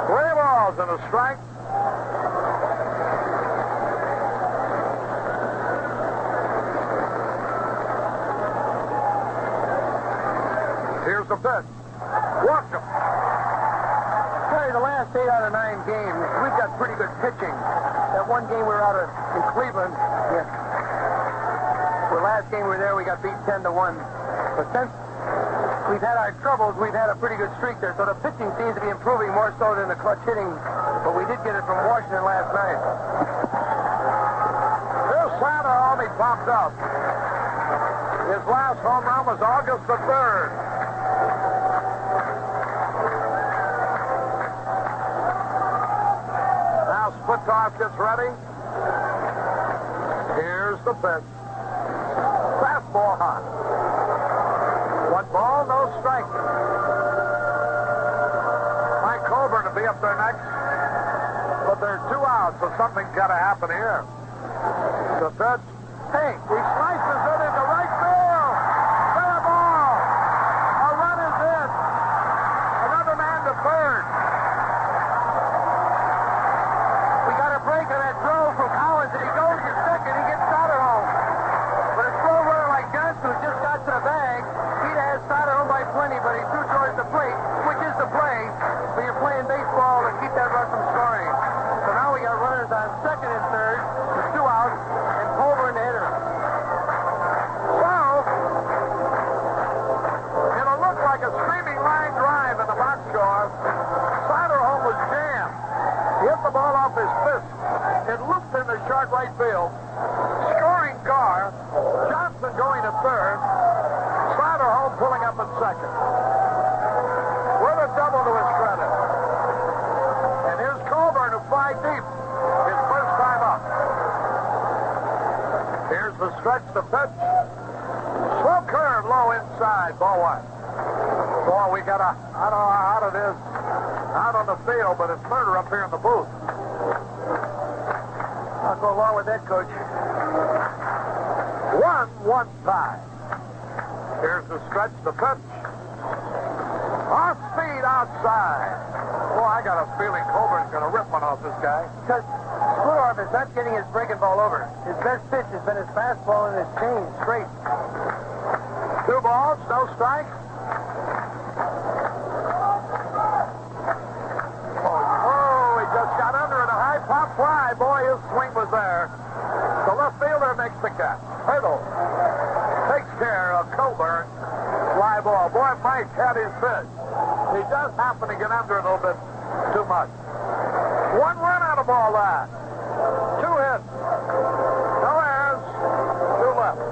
3 balls and a strike. Here's the pitch. Walked him. Terry, the last 8 out of 9 games, we've got pretty good pitching. That one game we were out in Cleveland, the last game we were there, we got beat 10-1. But since we've had our troubles, we've had a pretty good streak there. So the pitching seems to be improving more so than the clutch hitting. But we did get it from Washington last night. Here's Soderholm, he popped up. His last home run was August the 3rd. Now Splittorff gets ready. Here's the pitch. Fastball hot. 1 ball, no strike. Mike Colburn will be up there next. But there's 2 outs, so something's got to happen here. The pitch. Hey, he slices it into right field. Fair ball. A run is in. Another man to third. We got a break on that throw from Collins, and he goes to second. He gets Soderholm. But a slow runner like Johnson, who just got to the bag, he'd have Soderholm by plenty, but he threw towards the plate, which is the play when you're playing baseball to keep that run from scoring. So now we got runners on second and third with 2 outs, and Colburn the hitter. So, it'll look like a streaming line drive in the box score. Soderholm was jammed. He hit the ball off his fist. It looped in the short right field. Scoring car. Johnson going to third. Soderholm pulling up at second. With a double to his credit. And here's Colburn who fly deep. His first time up. Here's the stretch, the pitch. Slow curve, low inside. Ball 1. Boy, we got a, I don't know how hot it is out on the field, but it's murder up here in the booth. I'll go along with that, Coach. 1-1 tie. Here's the stretch, the pitch. Off speed outside. Boy, I got a feeling Colburn's going to rip one off this guy. Because Splittorff is not getting his breaking ball over. His best pitch has been his fastball and his change straight. 2 balls, no strike. Oh, he just got under it. A high pop fly. Boy, his swing was there. The left fielder makes the catch. Pirtle takes care of Coburn. Fly ball. Boy, Mike had his pitch. He just happened to get under it a little bit too much. 1 run out of ball last. 2 hits. No errors. 2 left.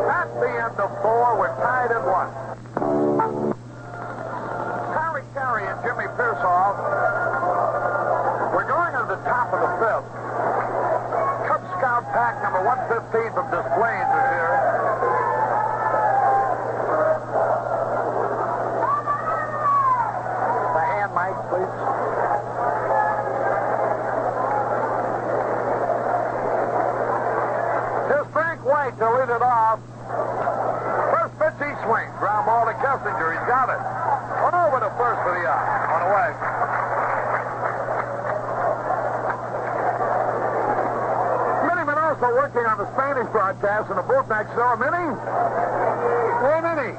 At the end of 4, we're tied at 1. Caray and Jimmy Pearsall. We're going to the top of the 5th. Cub Scout pack number 115 from Des Plaines is here. The hand, Mike, please. Here's Frank White to lead it off. First pitch he swings. Ground ball to Kessinger. He's got it. Over to first for the out. On the way. Minnie Minoso working on the Spanish broadcast in the booth next door. Minnie? Hey, Minnie.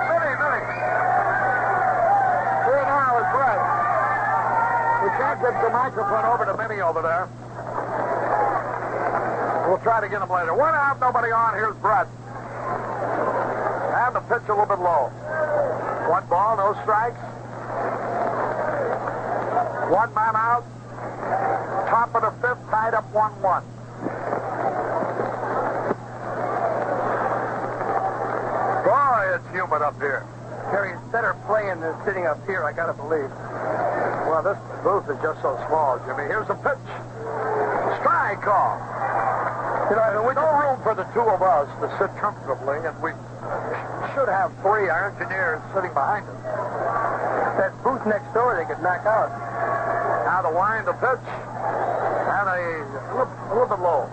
Minnie. Here now is Brett. We can't get the microphone over to Minnie over there. We'll try to get him later. 1 out, nobody on. Here's Brett. And the pitch a little bit low. 1 ball, no strikes. 1 man out. Top of the 5th, tied up 1-1. Boy, it's humid up here. Terry, it's better playing than sitting up here, I gotta believe. Well, this booth is just so small, Jimmy. Here's the pitch. Strike call. You know, we no room for the 2 of us to sit comfortably, and we should have 3 our engineers sitting behind us. That booth next door, they could knock out. Now to wind the pitch, and a little bit low.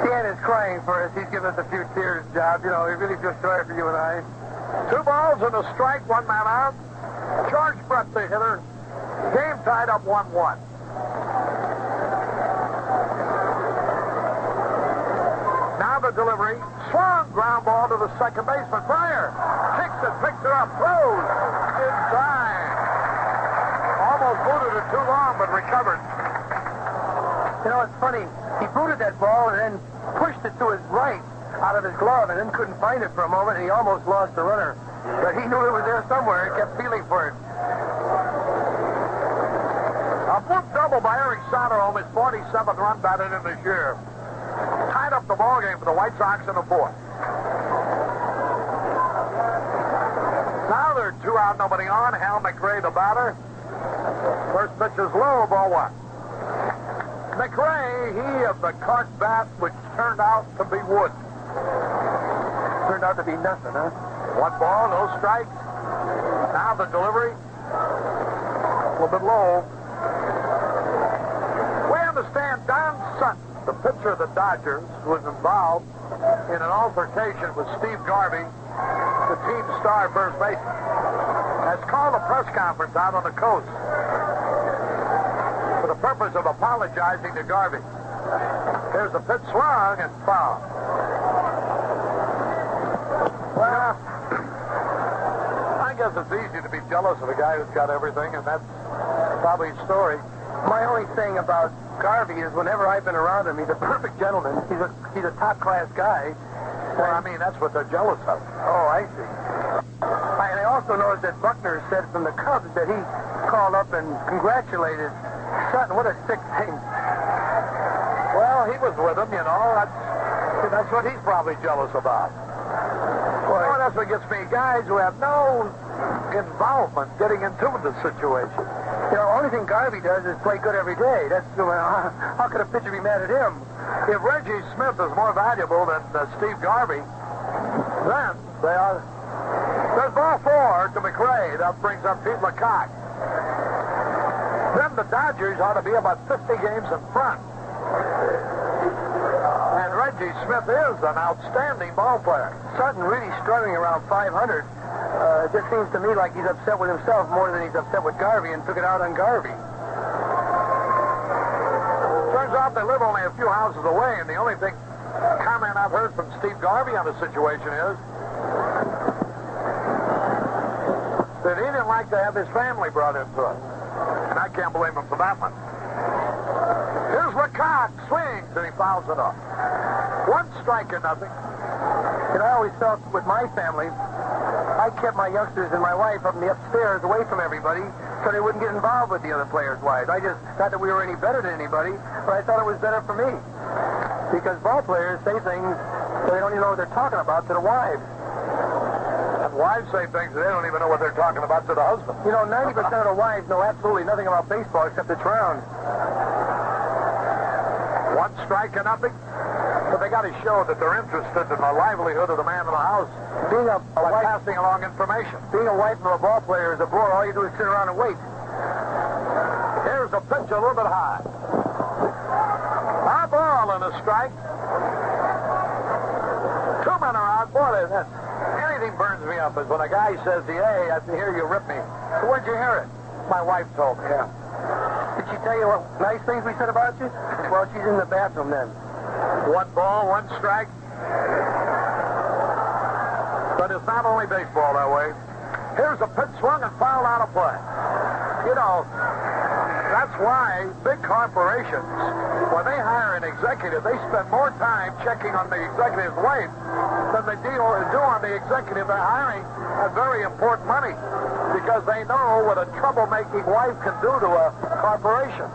Dan is crying for us. He's given us a few tears, Job. You know, he really feels sorry for you and I. 2 balls and a strike, 1 man out. George Brett, the hitter. Game tied up 1-1. Now the delivery. Swung ground ball to the second baseman. Fryer kicks it, picks it up, throws in time. Almost booted it too long, but recovered. You know, it's funny. He booted that ball and then pushed it to his right out of his glove and then couldn't find it for a moment, and he almost lost the runner. But he knew it was there somewhere and kept feeling for it. A bloop double by Eric Soderholm, his 47th run batted in this year. Tied up the ball game for the White Sox in the 4th. Now they're 2 out, nobody on. Hal McRae, the batter. First pitch is low, ball 1. McRae, he of the cart bat, which turned out to be wood. Turned out to be nothing, huh? 1 ball, no strikes. Now the delivery. A little bit low. We understand Don Sutton, the pitcher of the Dodgers, was involved in an altercation with Steve Garvey, the team star first baseman, has called a press conference out on the coast for the purpose of apologizing to Garvey. Here's the pitch, swung and foul. Well, I guess it's easy to be jealous of a guy who's got everything, and that's probably his story. My only thing about Garvey is whenever I've been around him, he's a perfect gentleman. He's a top-class guy. Well, I mean, that's what they're jealous of. Oh, I see. And I also noticed that Buckner said from the Cubs that he called up and congratulated Sutton. What a sick thing. Well, he was with him, you know. That's what he's probably jealous about. Well, that's what gets me. Guys who have no involvement getting into the situation. You know, the only thing Garvey does is play good every day. That's how could a pitcher be mad at him? If Reggie Smith is more valuable than Steve Garvey, then they are. There's ball 4 to McRae. That brings up Pete Lecoq. Then the Dodgers ought to be about 50 games in front. And Reggie Smith is an outstanding ball player. Sutton really struggling around 500. It just seems to me like he's upset with himself more than he's upset with Garvey and took it out on Garvey. Turns out they live only a few houses away, and the only comment I've heard from Steve Garvey on the situation is that he didn't like to have his family brought into it. And I can't blame him for that one. Here's Lecoq. Swings, and he fouls it off. 1 strike and nothing. And I always felt with my family, I kept my youngsters and my wife up in the upstairs away from everybody so they wouldn't get involved with the other players' wives. Not that we were any better than anybody, but I thought it was better for me. Because ball players say things so they don't even know what they're talking about to the wives. And wives say things they don't even know what they're talking about to the husband. You know, 90% of the wives know absolutely nothing about baseball except it's round. 1 strike and nothing. But they got to show that they're interested in the livelihood of the man in the house. Being a By wife, passing along information. being a wife of a ball player is a bore. All you do is sit around and wait. Here's a pitch a little bit high. High ball and a strike. 2 men are out. Boy, anything burns me up is when a guy says, hey, I hear you rip me. So where'd you hear it? My wife told me. Yeah. Did she tell you what nice things we said about you? Well, she's in the bathroom then. 1 ball, 1 strike. But it's not only baseball that way. Here's a pitch swung and fouled out of play. You know, that's why big corporations, when they hire an executive, they spend more time checking on the executive's wife than they do on the executive they're hiring at very important money. Because they know what a troublemaking wife can do to a corporation.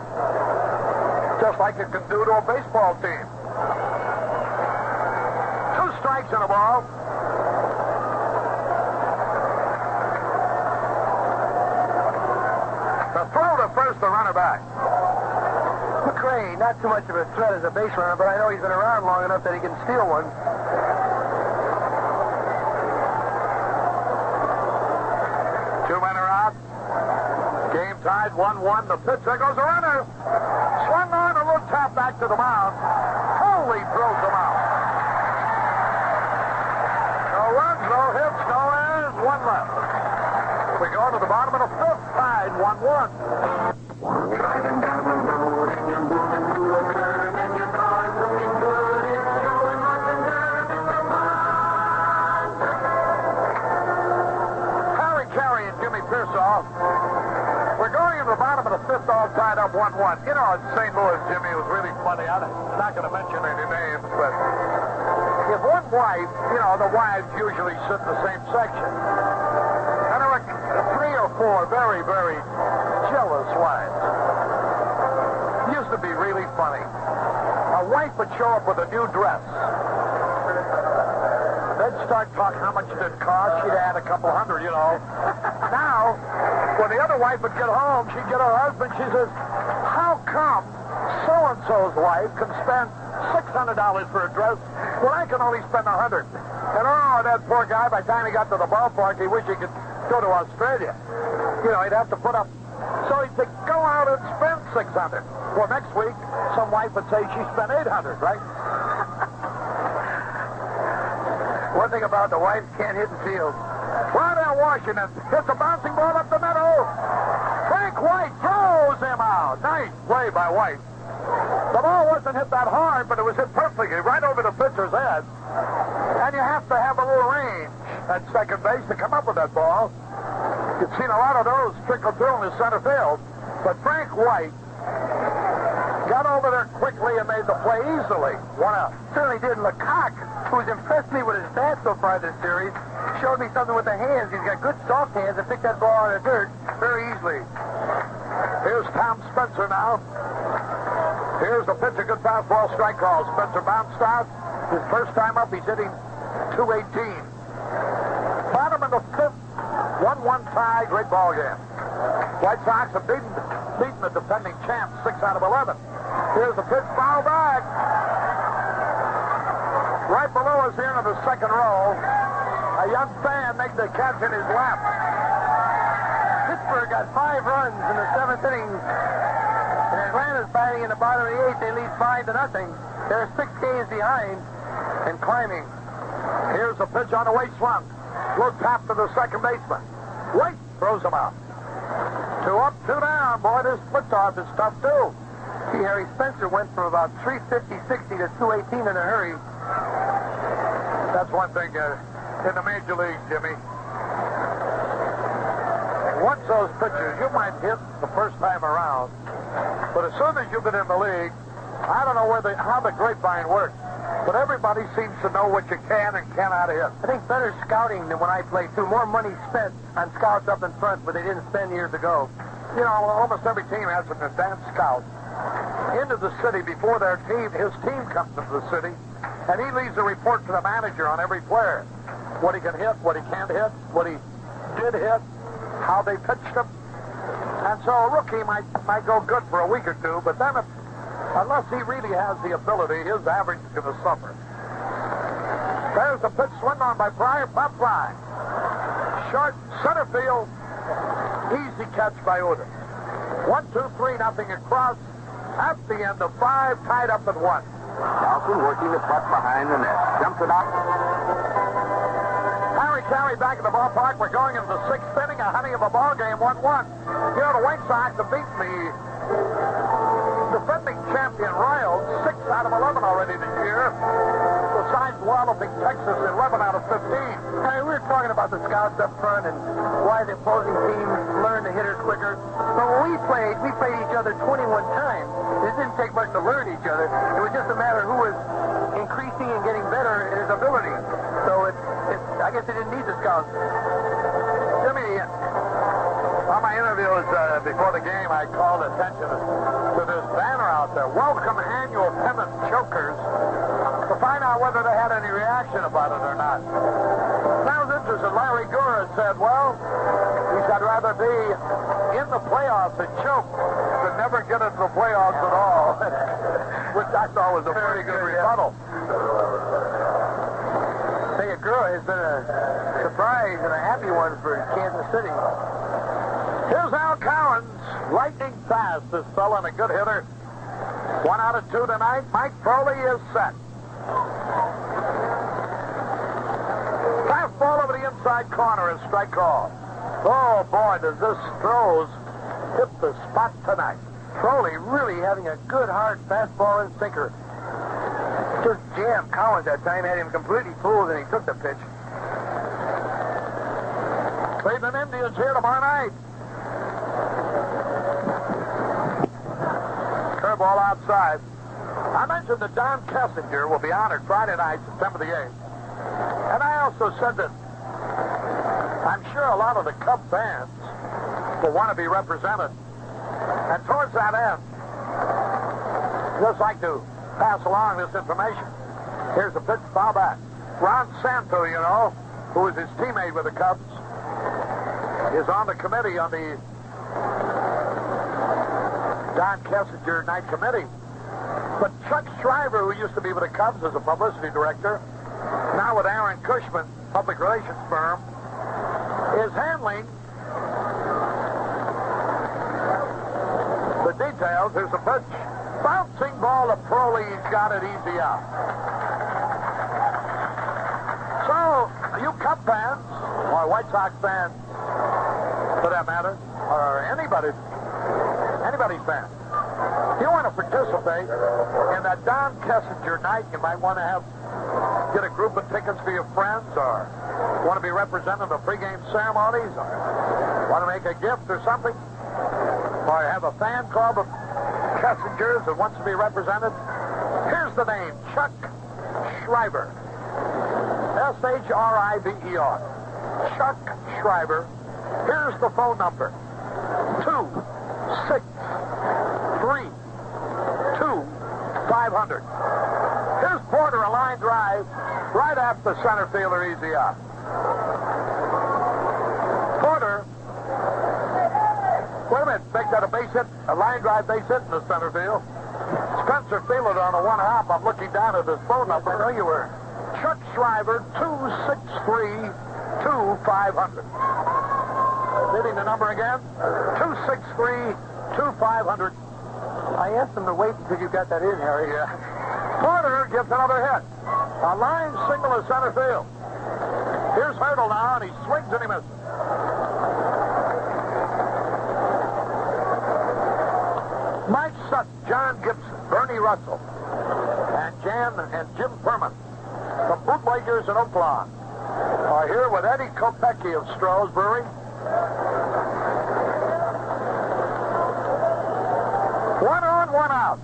Just like it can do to a baseball team. 2 strikes and a ball. The throw to first, the runner back. McRae, not too much of a threat as a base runner, but I know he's been around long enough that he can steal one. Two men are out. Game tied 1-1. The pitch, there goes the runner. Swung on, a little tap back to the mound. Holy throws him out. No runs, no hits, no errors, 1 left. We go to the bottom of the 5th, tied 1-1. Caray and Jimmy Pearsall. We're going to the bottom of the 5th, all tied up 1-1. You know, in St. Louis, Jimmy, it was really funny. I'm not going to mention any names, but if one wife, you know, the wives usually sit in the same section. And there were 3 or 4 very, very jealous wives. It used to be really funny. A wife would show up with a new dress. They'd start talking how much it would cost. She'd add a couple hundred, you know. Now, when the other wife would get home, she'd get her husband. She says, how come so-and-so's wife can spend $600 for a dress when I can only spend $100? And oh, that poor guy, by the time he got to the ballpark, he wished he could go to Australia. You know, he'd have to put up. So he'd say, go out and spend $600. Well, next week, some wife would say she spent $800, right? One thing about the wives can't hit the field. Rondell Washington hits a bouncing ball up the middle. Frank White throws him out. Nice play by White. The ball wasn't hit that hard, but it was hit perfectly right over the pitcher's head. And you have to have a little range at second base to come up with that ball. You've seen a lot of those trickle through in the center field. But Frank White got over there quickly and made the play easily. 1 out. Certainly did. Lecoq, who's impressed me with his stats so far this series, showed me something with the hands. He's got good soft hands to pick that ball in the dirt very easily. Here's Tom Spencer now. Here's the pitch, a good fastball strike call. Spencer bounced out. His first time up, he's hitting .218. Bottom of the 5th, 1-1 tie, great ball game. White Sox have beaten the defending champs 6 out of 11. Here's the pitch, foul back. Right below us here in the second row, a young fan made the catch in his lap. Pittsburgh got 5 runs in the 7th inning. And Atlanta's batting in the bottom of the 8th. They lead 5-0. They're 6 games behind and climbing. Here's the pitch on the way swung. Low tap to the second baseman. White throws him out. 2 up, 2 down. Boy, this splitoff is tough, too. See, Harry Spencer went from about 350-60 to 218 in a hurry. That's one thing in the major league, Jimmy. Once those pitchers, you might hit the first time around, But as soon as you get in the league, I don't know how the grapevine works, but everybody seems to know what you can and cannot hit. I think better scouting than when I played, too. More money spent on scouts up in front, but they didn't spend years ago. You know, almost every team has an advanced scout into the city before his team comes into the city, and he leaves a report to the manager on every player. What he can hit, what he can't hit, what he did hit, how they pitched him. And so a rookie might go good for a week or two, but then unless he really has the ability, his average is going to suffer. There's the pitch swung on by Pryor, pop fly. Short center field. Easy catch by Otis. 1, 2, 3, nothing across. At the end of 5, tied up at 1. Nelson working the putt behind the net. Jumps it up. Caray back in the ballpark. We're going into the 6th inning. A honey of a ball game, 1-1. You know, the White Sox have beaten the defending champion Royals 6 out of 11 already this year. Besides walloping Texas 11 out of 15. Hey, we were talking about the scouts up front and why the opposing teams learn the hitters quicker. But when we played each other 21 times. It didn't take much to learn each other. It was just a matter of who was increasing and getting better in his ability. So I guess they didn't need the scouts. Jimmy, on my interviews before the game, I called attention to this banner out there. Welcome annual pennant chokers, to find out whether they had any reaction about it or not. I was interested. Larry Gura said, well, he said, I'd rather be in the playoffs and choke than never get into the playoffs at all, which I thought was a pretty good rebuttal. Hey, Gura has been a surprise and a happy one for Kansas City. Here's Al Cowens, lightning fast, this fella, and a good hitter. 1 out of 2 tonight. Mike Foley is set. Fastball over the inside corner is strike call. Oh, boy, does this throws hit the spot tonight. Foley really having a good, hard fastball and sinker. Just jammed Cowens that time, had him completely fooled, and he took the pitch. Cleveland Indians here tomorrow night. Curveball outside. I mentioned that Don Kessinger will be honored Friday night, September the 8th. And I also said that I'm sure a lot of the Cub fans will want to be represented. And towards that end, I'd just like to pass along this information. Here's the pitch, foul back. Ron Santo, you know, who is his teammate with the Cubs, is on the committee, on the Don Kessinger night committee. But Chuck Shriver, who used to be with the Cubs as a publicity director, now with Aaron Cushman, public relations firm, is handling the details. Here's the pitch. Bouncing ball to Crowley. He's got it easy out. So, you Cub fans, or White Sox fans, for that matter, or anybody's fan, if you want to participate in that Don Kessinger night, you might want to get a group of tickets for your friends, or want to be represented in the pregame ceremonies, or want to make a gift or something, or have a fan club of Kessinger's that wants to be represented. Here's the name, Chuck Shriver. S-H-R-I-V-E-R. Chuck Shriver. Here's the phone number. 2-6-3-2-500. Here's Porter, a line drive, right after center fielder, easy out. Porter, wait a minute, makes that a base hit, a line drive base hit in the center field. Spencer fielded on a one hop. I'm looking down at his phone number. I know you were. Chuck Shriver, 263-2500. Reading the number again, 263-2500. I asked him to wait until you got that in, Harry. Yeah. Porter gets another hit. A line single to center field. Here's Hurdle now, and he swings and he misses. Mike Sutton, John Gibson, Bernie Russell, and Jim Furman, the bootleggers in Oakland, are here with Eddie Kopecki of Stroh's Brewery. and one out.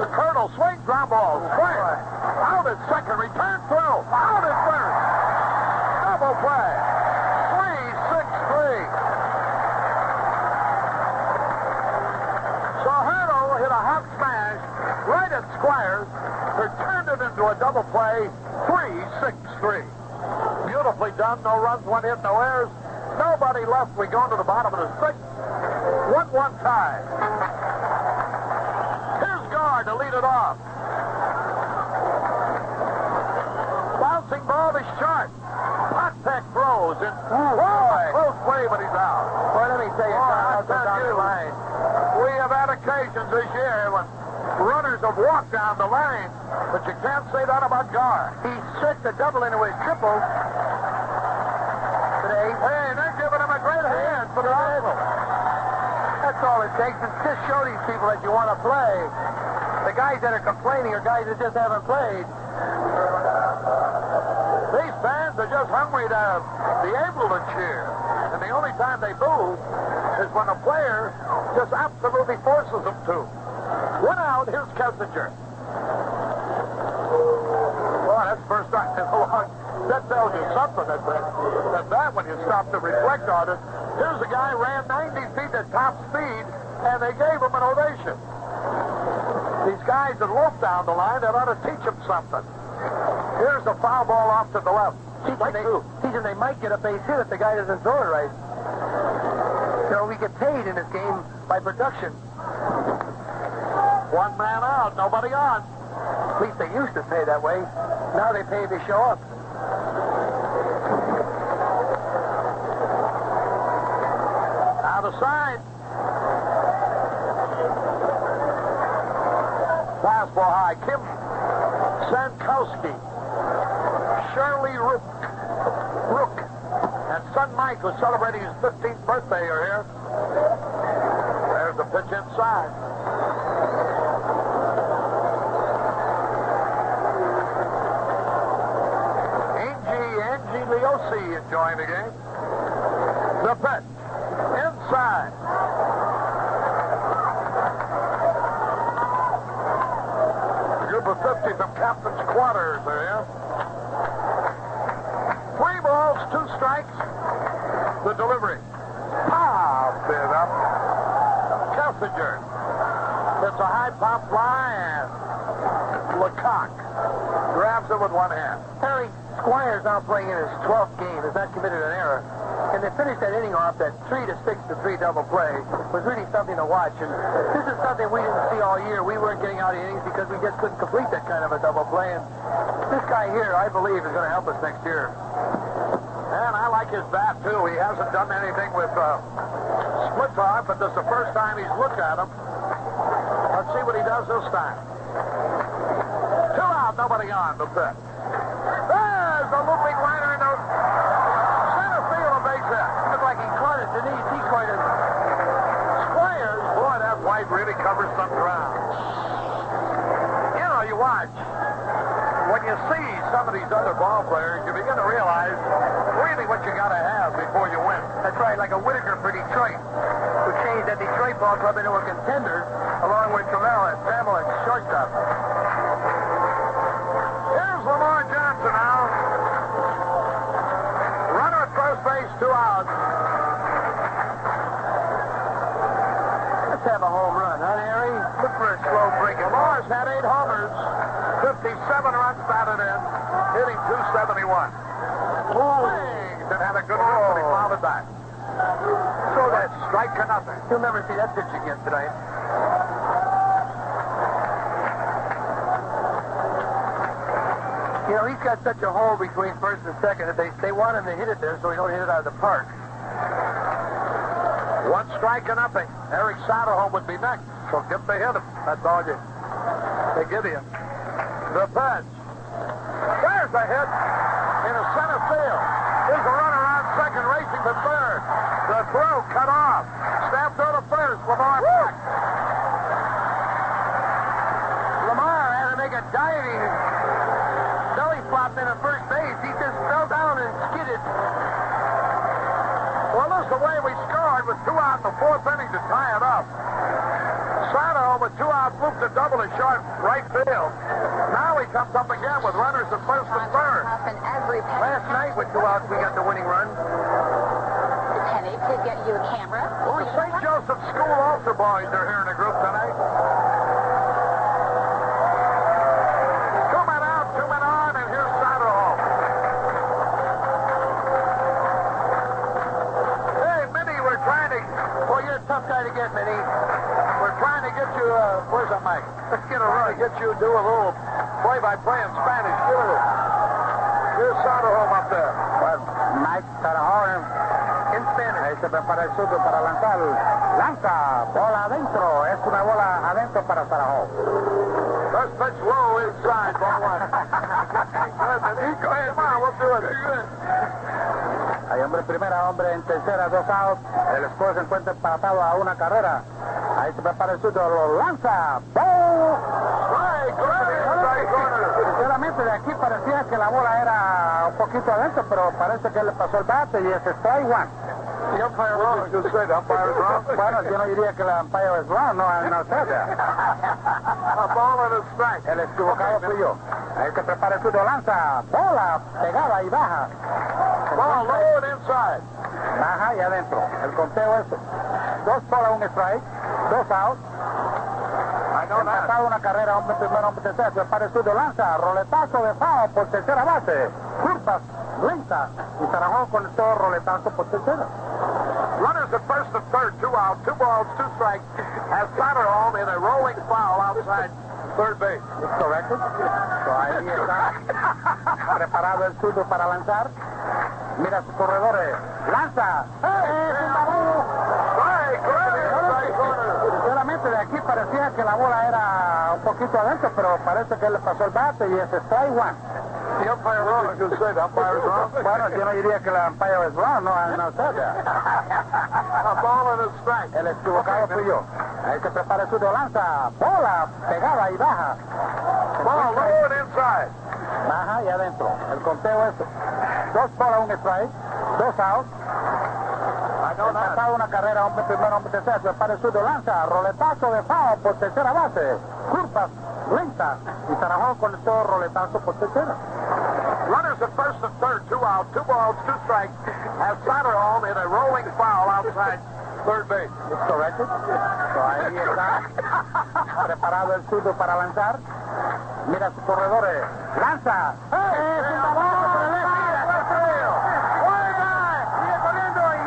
The Colonel swings, ground ball. Square. Out at second. Return throw. Out at first. Double play. 3-6-3. So Hurdle hit a hot smash right at Squires, who turned it into a double play. 3-6-3. Beautifully done. No runs, one hit, no errors. Nobody left. We go into the bottom of the sixth. 1-1 tie. Here's Guard to lead it off. Bouncing ball to short. Potek throws it. Close play, but he's out. Well, let me tell you, I tell you, we have had occasions this year when runners have walked down the line, but you can't say that about Guard. He stretched a double into his triple today. Hey, they're giving him a great hand for the rifle. That's all it takes. Is just show these people that you want to play. The guys that are complaining are guys that just haven't played. These fans are just hungry to be able to cheer. And the only time they boo is when a player just absolutely forces them to. One out, here's Kessinger. Well, that's the first time in a long. That tells you something, that when you stop to reflect on it. Here's a guy ran 90 feet at top speed, and they gave him an ovation. These guys that loaf down the line, that ought to teach them something. Here's a foul ball off to the left. Teach them they might get a base hit if the guy doesn't throw it right. So we get paid in this game by production. One man out, nobody on. At least they used to pay that way. Now they pay if they show up. Out of sight. Fastball high. Kim Sankowski. Shirley Rook. And son Mike, who's celebrating his 15th birthday, are here. There's the pitch inside. Angie Leosi enjoying the game. The pitch. Inside. A group of 50 from Captain's Quarters are here. 3 balls, 2 strikes. The delivery. Popped it up. Kessinger. It's a high pop fly, and Lecoq grabs it with one hand. Harry, Squires now playing in his 12th game, has not committed an error. And they finished that inning off that 3-6-3 double play was really something to watch. And this is something we didn't see all year. We weren't getting out of innings because we just couldn't complete that kind of a double play. And this guy here, I believe, is going to help us next year. And I like his bat, too. He hasn't done anything with split off, but this is the first time he's looked at him. Let's see what he does this time. 2 out, nobody on the pitch. There's a looping liner into center field, a base hit. Looked like he caught it, didn't he? He caught it. Squires, boy, that white really covers some ground. You know, you watch. When you see some of these other ball players, you begin to realize really what you got to have before you win. That's right, like a Whitaker for Detroit, who changed that Detroit ball club into a contender, along with Trammell and shortstop. Here's Lamar Johnson now. Runner at first base, 2 out. Let's have a home run, huh, Harry? Look for a slow break. Lamar's had 8 homers, 57 runs batted in, hitting .271. Swings and had a good run, but he fouled it back. So that's strike to nothing. You'll never see that pitch again tonight. You know, he's got such a hole between first and second that they want him to hit it there so he don't hit it out of the park. 1 strike to nothing. Eric Soderholm would be next, so get to hit him. That's all they give you. The pitch. There's a hit into center field. There's a runner on second, racing to third. The throw cut off. Snap throw to first. Lamar back. Lamar had to make a diving belly flop into first base. He just fell down and skidded. Well, this is the way we scored with 2 out in the 4th inning to tie it up. Sato with 2 outs, moved to double to short right field. Now he comes up again with runners at first and third. Last night with 2 outs, we got the winning run. Penny to get you a camera. Well, the St. Joseph School Altar Boys are here in the group tonight. 2 men out, 2 men on, and here's Sato home. Hey, Minnie, we're trying to... Well, you're a tough guy to get, Minnie. We're trying to get you, where's the mic? Let's get a run. Get you to do a little play-by-play in Spanish. Give it a... Here's Sato home up there. Well, Mike Tarajón In Spanish. ahí se prepara el surdo para lanzar. Lanza, bola adentro. Es una bola adentro para Tarajón. First pitch low inside, ball one. Go ahead, come on, we'll do it. Hay hombre en primera, hombre en tercera, 2 outs. El score se encuentra empatado a 1 carrera. Ahí se prepara el surdo, lo lanza. ¡Ball! Strike corner. Sinceramente, de aquí parecía que la bola era un poquito adentro, pero parece que le pasó el bate y es strike one. The umpire wrong. You said umpire is wrong. Bueno, yo no diría que la umpire es wrong, no sé. A ball and a strike. El equivocado fui yo. Ahí se prepara el surdo, lanza. Bola pegada y baja. Ball low and inside. Baja y adentro. El conteo es 2 bolas, 1 strike, 2 outs. I know that. Empatado 1 carrera, hombre primero, hombre tercera. Se prepara el surdo, lanza. Roletazo de foul por tercera base. Curvas, lenta. Y Tarajón conectó roletazo por tercera. Runners at first and third, 2 outs, 2 balls, 2 strikes. Has Sato home in a rolling foul outside third base. ¿Es correcto? Ahí está preparado el surdo para lanzar. Mira sus corredores. ¡Lanza! ¡Es un balón! Strike corner. Sinceramente, de aquí parecía que la bola era un poquito adentro, pero parece que le pasó el bate y es strike one. The umpire wrong. You said umpire is wrong. Bueno, yo no diría que la umpire es wrong, no sé. A ball and a strike. El equivocado fui yo. Ahí se prepara el surdo, lanza. Bola pegada y baja. Ball low and inside. Baja y adentro. El conteo es 2 bolas, 1 strike, 2 outs. I know that. Empatado 1 carrera, hombre primero, hombre tercera. Se prepara el surdo, lanza. Roletazo de foul por tercera base. Curvas, lenta. Y Tarajón conectó roletazo por tercera. Runners at first and third, 2 outs, 2 balls, 2 strikes. Has Sato home in a rolling foul outside third base. ¿Es correcto? Ahí está preparado el surdo para lanzar. Mira sus corredores. ¡Lanza! ¡Es un balón por el left field! Buen guy. Sigue corriendo y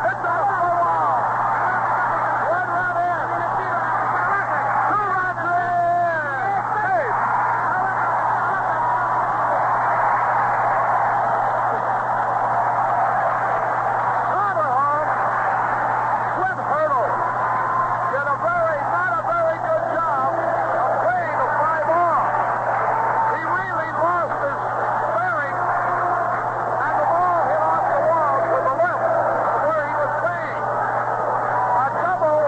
hits the wall. 1 run in. 2 runs in. Hey. Sato home with hurdle. Did not a very good job of playing a fly ball. He really lost his bearing, and the ball hit off the wall to the left of where he was playing. A triple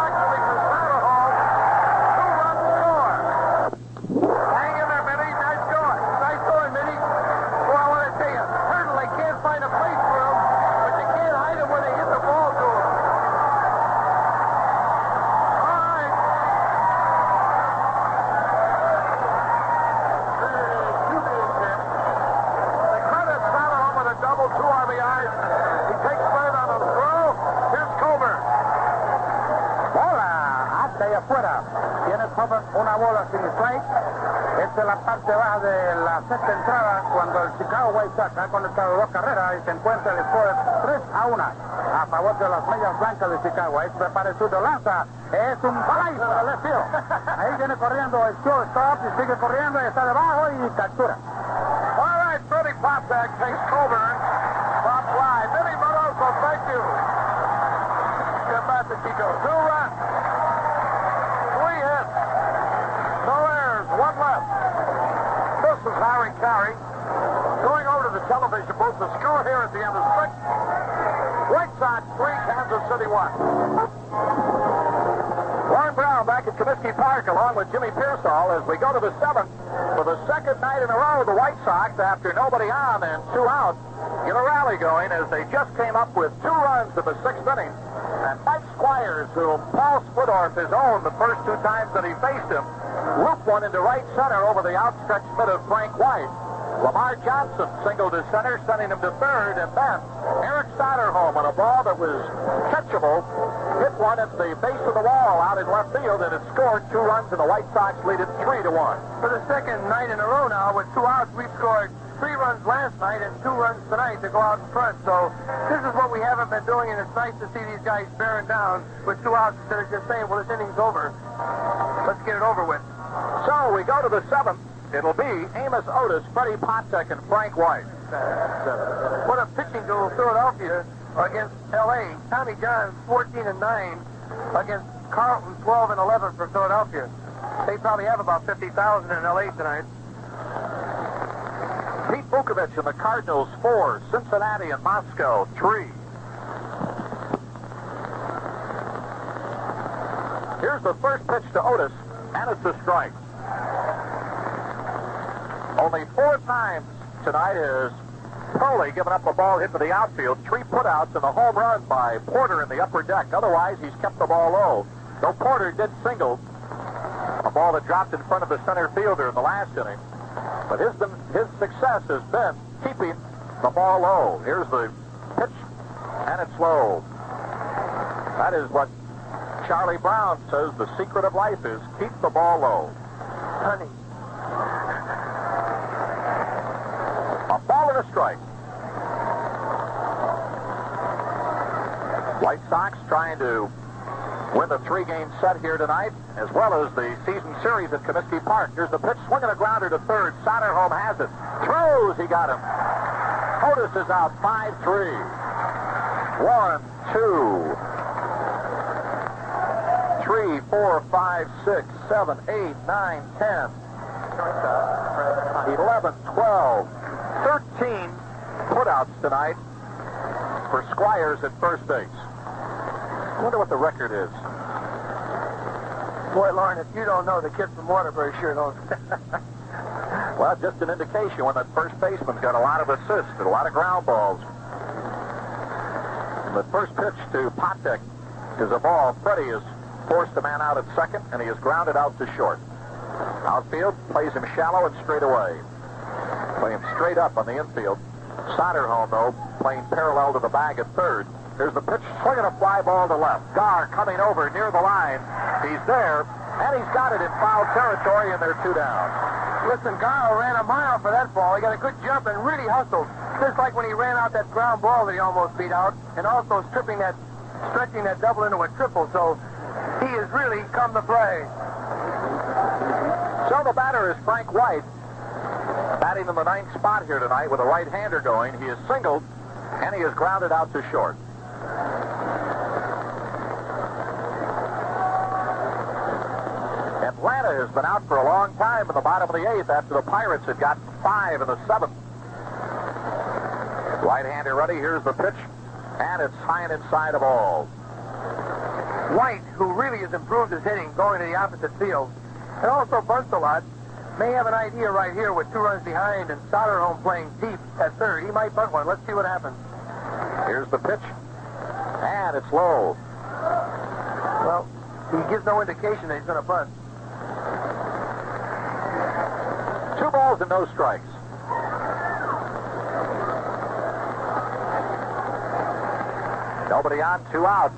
actually for Satterhall. 2-run score. Hang in there, Minnie. Nice going. Nice going, Minnie. Well, I want to tell you, Hurdle, they can't find a place for him, but they can't hide him when they hit the ball to him. All right. They credit Satterhall with a double, 2 RBIs. He takes third on a throw. Here's Coburn. Bola hasta allá afuera. Tiene Coburn una bola sin strike. Esta es la parte baja de la sexta entrada cuando el Chicago White Sox ha conectado 2 carreras y se encuentra el score 3-1 a favor de las Medias Blancas de Chicago. Ahí se prepara el surdo, lanza. Es un balazo para el left field. Ahí viene corriendo el shortstop y sigue corriendo y está debajo y captura. All right, Freddie Poptak takes Coburn. Pop fly. Vinny Moroso, thank you. Get back to Chico. 2 runs. 3 hits. No errors. 1 left. This is Harry Caray. Going over to the television booth. The score here at the end of 6. White Sox 3, Kansas City 1. Warren Brown back at Comiskey Park along with Jimmy Pearsall as we go to the 7th. For the second night in a row, the White Sox, after nobody on and 2 out, get a rally going as they just came up with 2 runs in the 6th inning. And Mike Squires, whom Paul Splittorff has owned the first 2 times that he faced him, looped one into right center over the outstretched mitt of Frank White. Lamar Johnson singled to center, sending him to third, and then Eric Soderholm on a ball that was catchable hit one at the base of the wall out in left field, and it scored 2 runs, and the White Sox lead it 3-1. For the second night in a row now, with 2 outs, we've scored 3 runs last night and 2 runs tonight to go out in front. So this is what we haven't been doing, and it's nice to see these guys bearing down with 2 outs instead of just saying, well, this inning's over. Let's get it over with. So we go to the 7th. It'll be Amos Otis, Freddie Potek, and Frank White. What a pitching duel, Philadelphia against L.A. Tommy John 14-9 against Carlton 12-11 for Philadelphia. They probably have about 50,000 in L.A. tonight. Pete Vukovich and the Cardinals 4, Cincinnati and Moscow 3. Here's the first pitch to Otis, and it's a strike. Only 4 times tonight has Crowley given up a ball hit to the outfield, 3 putouts, and a home run by Porter in the upper deck. Otherwise, he's kept the ball low. Though Porter did single a ball that dropped in front of the center fielder in the last inning. But his success has been keeping the ball low. Here's the pitch, and it's low. That is what Charlie Brown says the secret of life is: keep the ball low. Honey. A ball and a strike. White Sox trying to win the 3-game set here tonight, as well as the season series at Comiskey Park. Here's the pitch, swinging a grounder to third. Soderholm has it. Throws, he got him. Otis is out 5-3. 1, 2, 3, 4, 5, 6, 7, 8, 9, 10, 11, 12, 13 putouts tonight for Squires at first base. I wonder what the record is. Boy, Lauren, if you don't know, the kid from Waterbury sure knows. Well, just an indication when that first baseman's got a lot of assists and a lot of ground balls. And the first pitch to Potek is a ball. Freddie has forced the man out at second, and he has grounded out to short. Outfield plays him shallow and straight away. Play him straight up on the infield. Soderholm, though, playing parallel to the bag at third. Here's the pitch, swinging a fly ball to left. Gar coming over near the line. He's there, and he's got it in foul territory, and they're 2 down. Listen, Gar ran a mile for that ball. He got a good jump and really hustled. Just like when he ran out that ground ball that he almost beat out, and also stretching that double into a triple. So he has really come to play. So the batter is Frank White, batting in the 9th spot here tonight with a right-hander going. He is singled, and he is grounded out to short. Atlanta has been out for a long time in the bottom of the 8th after the Pirates had gotten 5 in the 7th. Right-hander ready. Here's the pitch, and it's high and inside of all. White, who really has improved his hitting going to the opposite field, and also bunts a lot, may have an idea right here with 2 runs behind and Soderholm playing deep at third. He might bunt one. Let's see what happens. Here's the pitch, and it's low. Well, he gives no indication that he's going to bunt. 2 balls and no strikes. Nobody on, 2 out.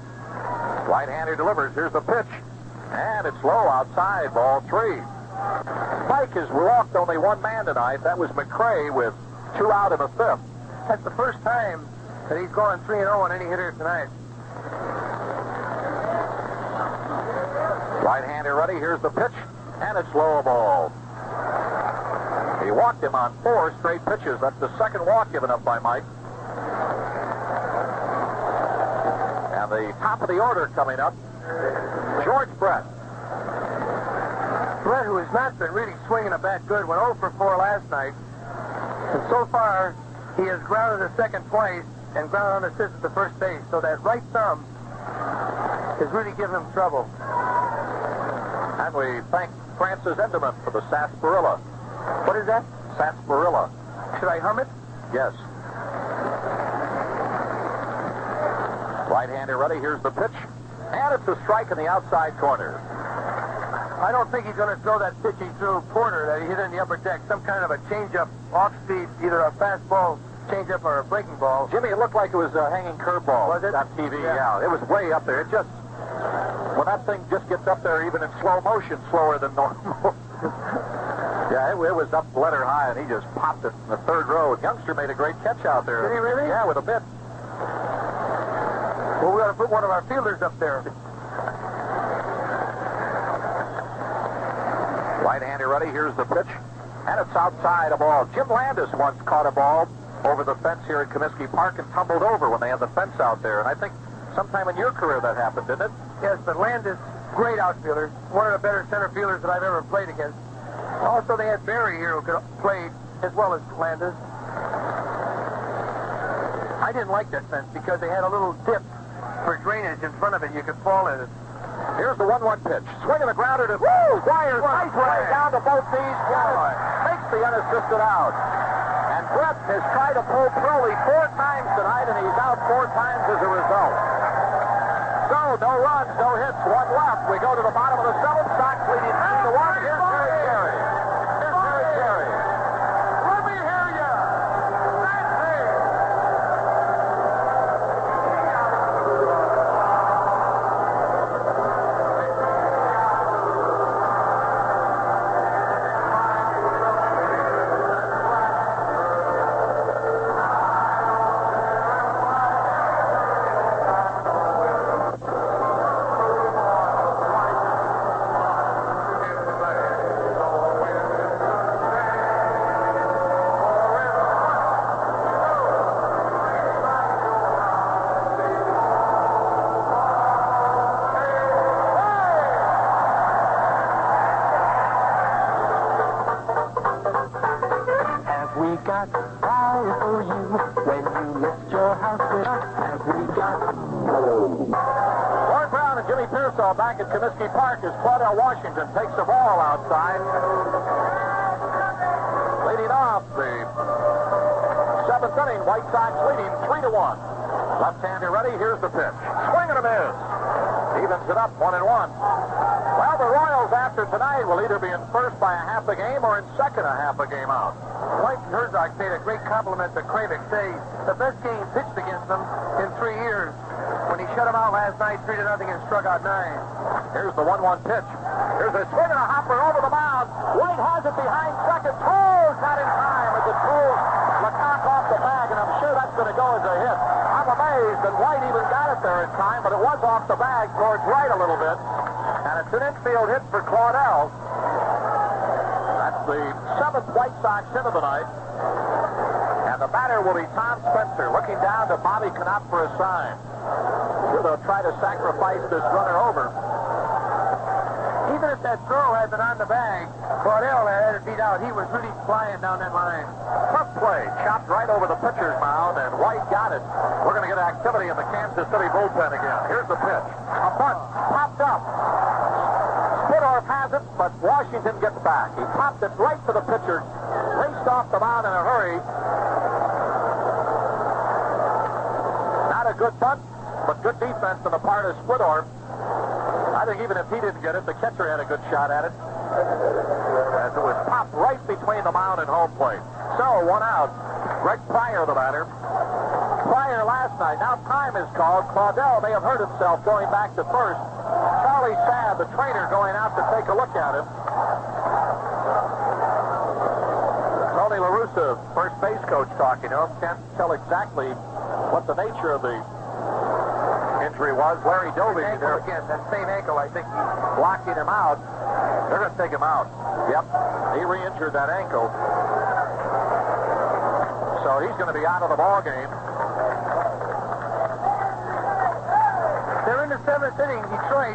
Right-hander delivers. Here's the pitch, and it's low outside, ball 3. Pike has walked only 1 man tonight. That was McRae with 2 out in the 5th. That's the first time that he's gone 3-0 on any hitter tonight. Right-hander ready. Here's the pitch, and it's low ball. He walked him on 4 straight pitches. That's the second walk given up by Mike. And the top of the order coming up, George Brett. Brett, who has not been really swinging a bat good, went 0 for 4 last night. And so far, he has grounded the second twice and grounded on assist at the first base. So that right thumb is really giving him trouble. And we thank Francis Enderman for the sarsaparilla. What is that? Sarsaparilla. Should I hum it? Yes. Right-hander ready. Here's the pitch. And it's a strike in the outside corner. I don't think he's going to throw that pitch he threw Porter that he hit in the upper deck. Some kind of a changeup, off-speed, either a fastball, changeup, or a breaking ball. Jimmy, it looked like it was a hanging curveball. Was it? On TV, Yeah. yeah. It was way up there. It just, when that thing just gets up there, even in slow motion, slower than normal. Yeah, it was up letter high, and he just popped it in the third row. Youngster made a great catch out there. Did he really? Yeah, with a bit. Well, we ought to put one of our fielders up there. Right-hander ready. Here's the pitch. And it's outside a ball. Jim Landis once caught a ball over the fence here at Comiskey Park and tumbled over when they had the fence out there. And I think sometime in your career that happened, didn't it? Yes, but Landis, great outfielder. One of the better center fielders that I've ever played against. Also, they had Barry here who could play as well as Landis. I didn't like that fence because they had a little dip for drainage in front of it. You could fall in it. Here's the 1-1 pitch. Swinging the grounder to Squires. Nice play down to both knees. Makes the unassisted out. And Brett has tried to pull Crowley 4 times tonight, and he's out 4 times as a result. So, no runs, no hits, 1 left. We go to the bottom of the 7th. Sox leading 3-1. Here's Caray. Here's Caray. Let me hear you. That's it. Back at Comiskey Park as Claudell Washington takes the ball outside. Leading off the 7th inning, White Sox leading 3-1. Left-hander ready, here's the pitch. Swing and a miss. Evens it up 1-1. Well, the Royals after tonight will either be in first by a half a game or in second a half a game out. White and Herzog paid a great compliment to Kravik. Say the best game pitched against them in 3 years. When he shut him out last night, 3-0 and struck out 9. Here's the 1-1 pitch. Here's a swing and a hopper over the mound. White has it behind second. Throws not in time as it pulls Lecoq off the bag, and I'm sure that's going to go as a hit. I'm amazed that White even got it there in time, but it was off the bag towards right a little bit. And it's an infield hit for Claudell. That's the 7th White Sox hit of the night. And the batter will be Tom Spencer, looking down to Bobby Knopf for a sign. Sure, they'll try to sacrifice this runner over. Even if that throw had been on the bag, Claudell had it beat out. He was really flying down that line. Tough play. Chopped right over the pitcher's mound, and White got it. We're going to get activity in the Kansas City bullpen again. Here's the pitch. A bunt. Popped up. Spidorf has it, but Washington gets back. He popped it right to the pitcher. Raced off the mound in a hurry. Not a good bunt, but good defense on the part of Spidorf. I think even if he didn't get it, the catcher had a good shot at it. As it was popped right between the mound and home plate. So, 1 out. Greg Pryor, the batter. Pryor last night. Now time is called. Claudell may have hurt himself going back to first. Charlie Sabb, the trainer, going out to take a look at him. Tony La Russa, first base coach, talking to him. Can't tell exactly what the nature of the injury was. Larry Doby, Ankle again, that same ankle, I think he's blocking him out. They're going to take him out. Yep, he re-injured that ankle. So he's going to be out of the ball game. They're in the 7th inning. Detroit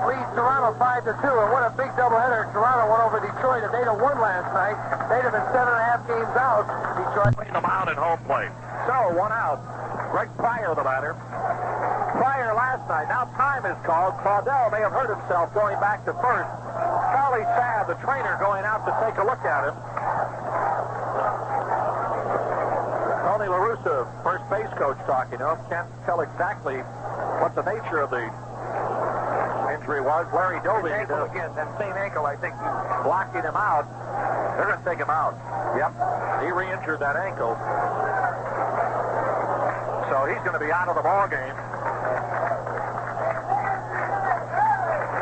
leads Toronto 5-2, and what a big doubleheader. Toronto won over Detroit. If they'd have won last night, they'd have been 7.5 games out. Detroit Between the mound and home plate. So, 1 out. Greg Pryor, the batter. Pryor last night. Now time is called. Claudell may have hurt himself going back to first. Charlie Sabb, the trainer, going out to take a look at him. Tony La Russa, first base coach, talking to him. Can't tell exactly what the nature of the injury was. Larry Doby, Ankle again, that same ankle, I think. blocking him out. They're going to take him out. Yep. He re-injured that ankle. So he's going to be out of the ball game.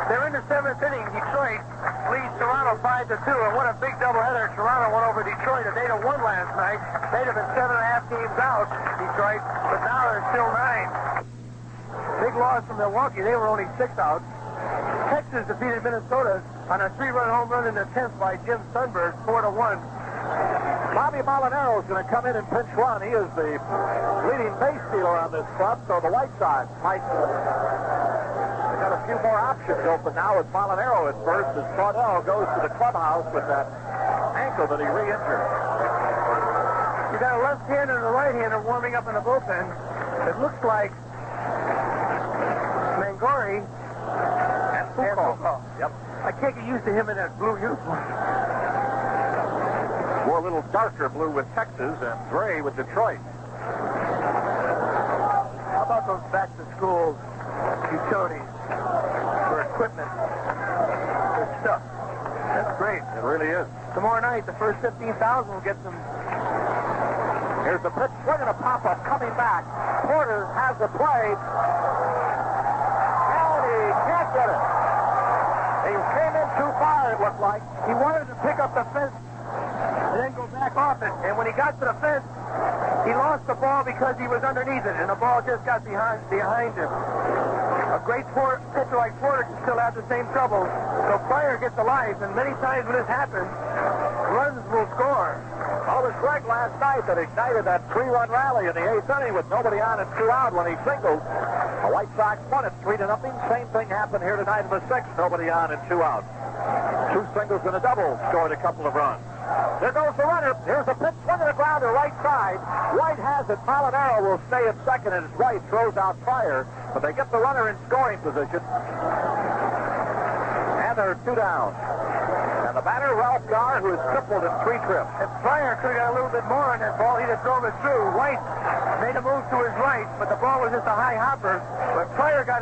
They're in the 7th inning. Detroit leads Toronto 5-2, and what a big doubleheader. Toronto went over Detroit. They'd have won last night. They'd have been 7.5 games out, Detroit, but now they're still 9. Big loss from Milwaukee. They were only 6 out. Texas defeated Minnesota on a 3-run home run in the 10th by Jim Sundberg, 4-1. Bobby Molinaro is going to come in and pinch run. He is the leading base stealer on this club, so the White Sox might... They've got a few more options open now with Molinaro at first as Claudel goes to the clubhouse with that ankle that he re-injured. You got a left-hander and a right-hander warming up in the bullpen. It looks like Mangori And Foucault. Yep. I can't get used to him in that blue uniform. Wore a little darker blue with Texas and gray with Detroit. How about those back-to-school utilities for equipment, for stuff? That's great. It really is. Tomorrow night, the first 15,000 will get some. Here's the pitch. Swing and a pop-up coming back. Porter has the play. And he can't get it. He came in too far, it looked like. He wanted to pick up the fence and then go back off it. And when he got to the fence, he lost the ball because he was underneath it, and the ball just got behind him. A great pitcher like Porter can still have the same trouble. So Pryor gets a life, and many times when this happens, runs will score. Well, it was Greg last night that ignited that 3-run rally in the 8th inning with nobody on and 2 out when he singled. The White Sox won it 3-0. Same thing happened here tonight in the 6th. Nobody on and 2 out. 2 singles and a double scored a couple of runs. There goes the runner. Here's the pitch. Swing and a grounder right side. White has it. Molinaro will stay at second and his right throws out Pryor. But they get the runner in scoring position. And they're 2 down. And the batter, Ralph Garr, who has tripled in 3 trips. If Pryor could have got a little bit more on that ball, he'd have drove it through. White made a move to his right, but the ball was just a high hopper. But Pryor got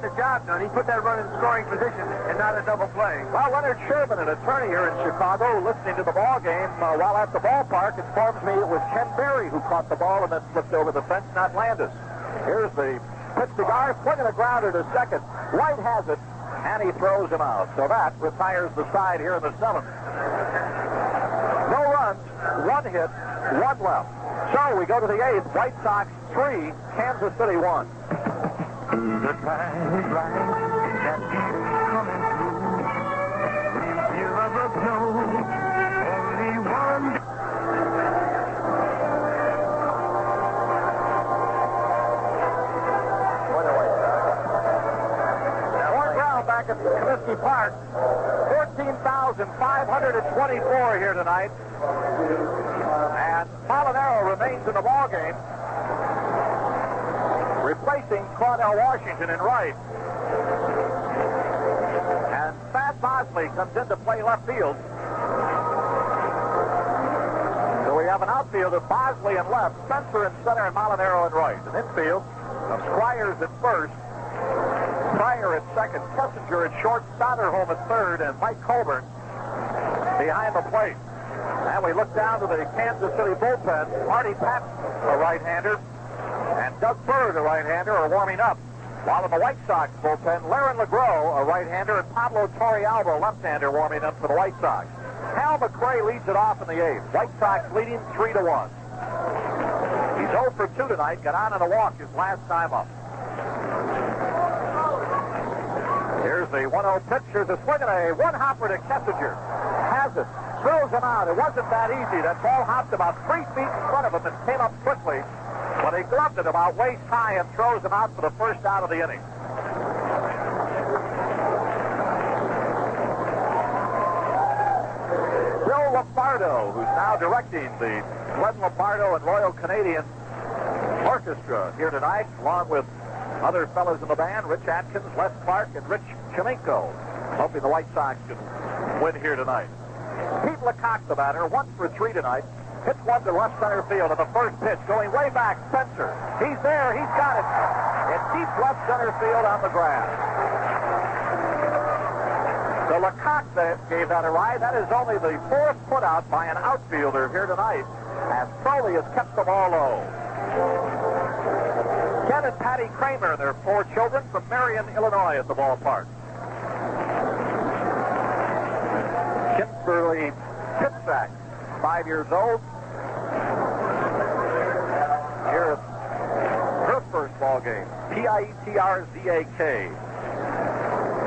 the job done. He put that run in scoring position and not a double play. Well, Leonard Sherman, an attorney here in Chicago, listening to the ball game while at the ballpark, informs me it was Ken Berry who caught the ball and then flipped over the fence, not Landis. Here's the pitch to Garr, swinging a grounder to second. White has it, and he throws him out. So that retires the side here in the 7th. No runs, 1 hit, 1 left. So we go to the 8th. White Sox 3, Kansas City 1. The time is right, that keeps coming through. Feel of the snow, only one. Fourth round back at Comiskey Park. 14,524 here tonight. And Molinaro remains in the ball game, replacing Claudel Washington in right. And Thad Bosley comes in to play left field. So we have an outfield of Bosley in left, Spencer in center, and Molinaro in right. An infield of Squires at first, Pryor at second, Kessinger at short, Soderholm at third, and Mike Colburn behind the plate. And we look down to the Kansas City bullpen. Marty Patton, a right-hander, and Doug Bird, a right-hander, are warming up. While in the White Sox bullpen, Laren LeGros, a right-hander, and Pablo Torrealba, a left-hander, warming up for the White Sox. Hal McRae leads it off in the 8th. White Sox leading 3-1. He's 0 for 2 tonight. Got on a walk his last time up. Here's the 1-0 pitch. Here's a swing and a one-hopper to Kessinger. Has it. Throws him out. It wasn't that easy. That ball hopped about 3 feet in front of him and came up quickly. But he gloved it about waist high and throws him out for the first out of the inning. Bill Lombardo, who's now directing the Glenn Lombardo and Royal Canadian Orchestra here tonight, along with other fellas in the band, Rich Atkins, Les Clark, and Rich Chiminko, hoping the White Sox can win here tonight. Pete Lecoq, the batter, 1 for 3 tonight. Hits one to left center field on the first pitch, going way back. Spencer. He's there. He's got it. In deep left center field on the grass. So Lecoq gave that a ride. That is only the 4th putout by an outfielder here tonight, as Crowley has kept the ball low. Ken and Patty Kramer, their 4 children from Marion, Illinois, at the ballpark. Kimberly Pitsack, 5 years old. Here's her first ball game. P-I-E-T-R-Z-A-K.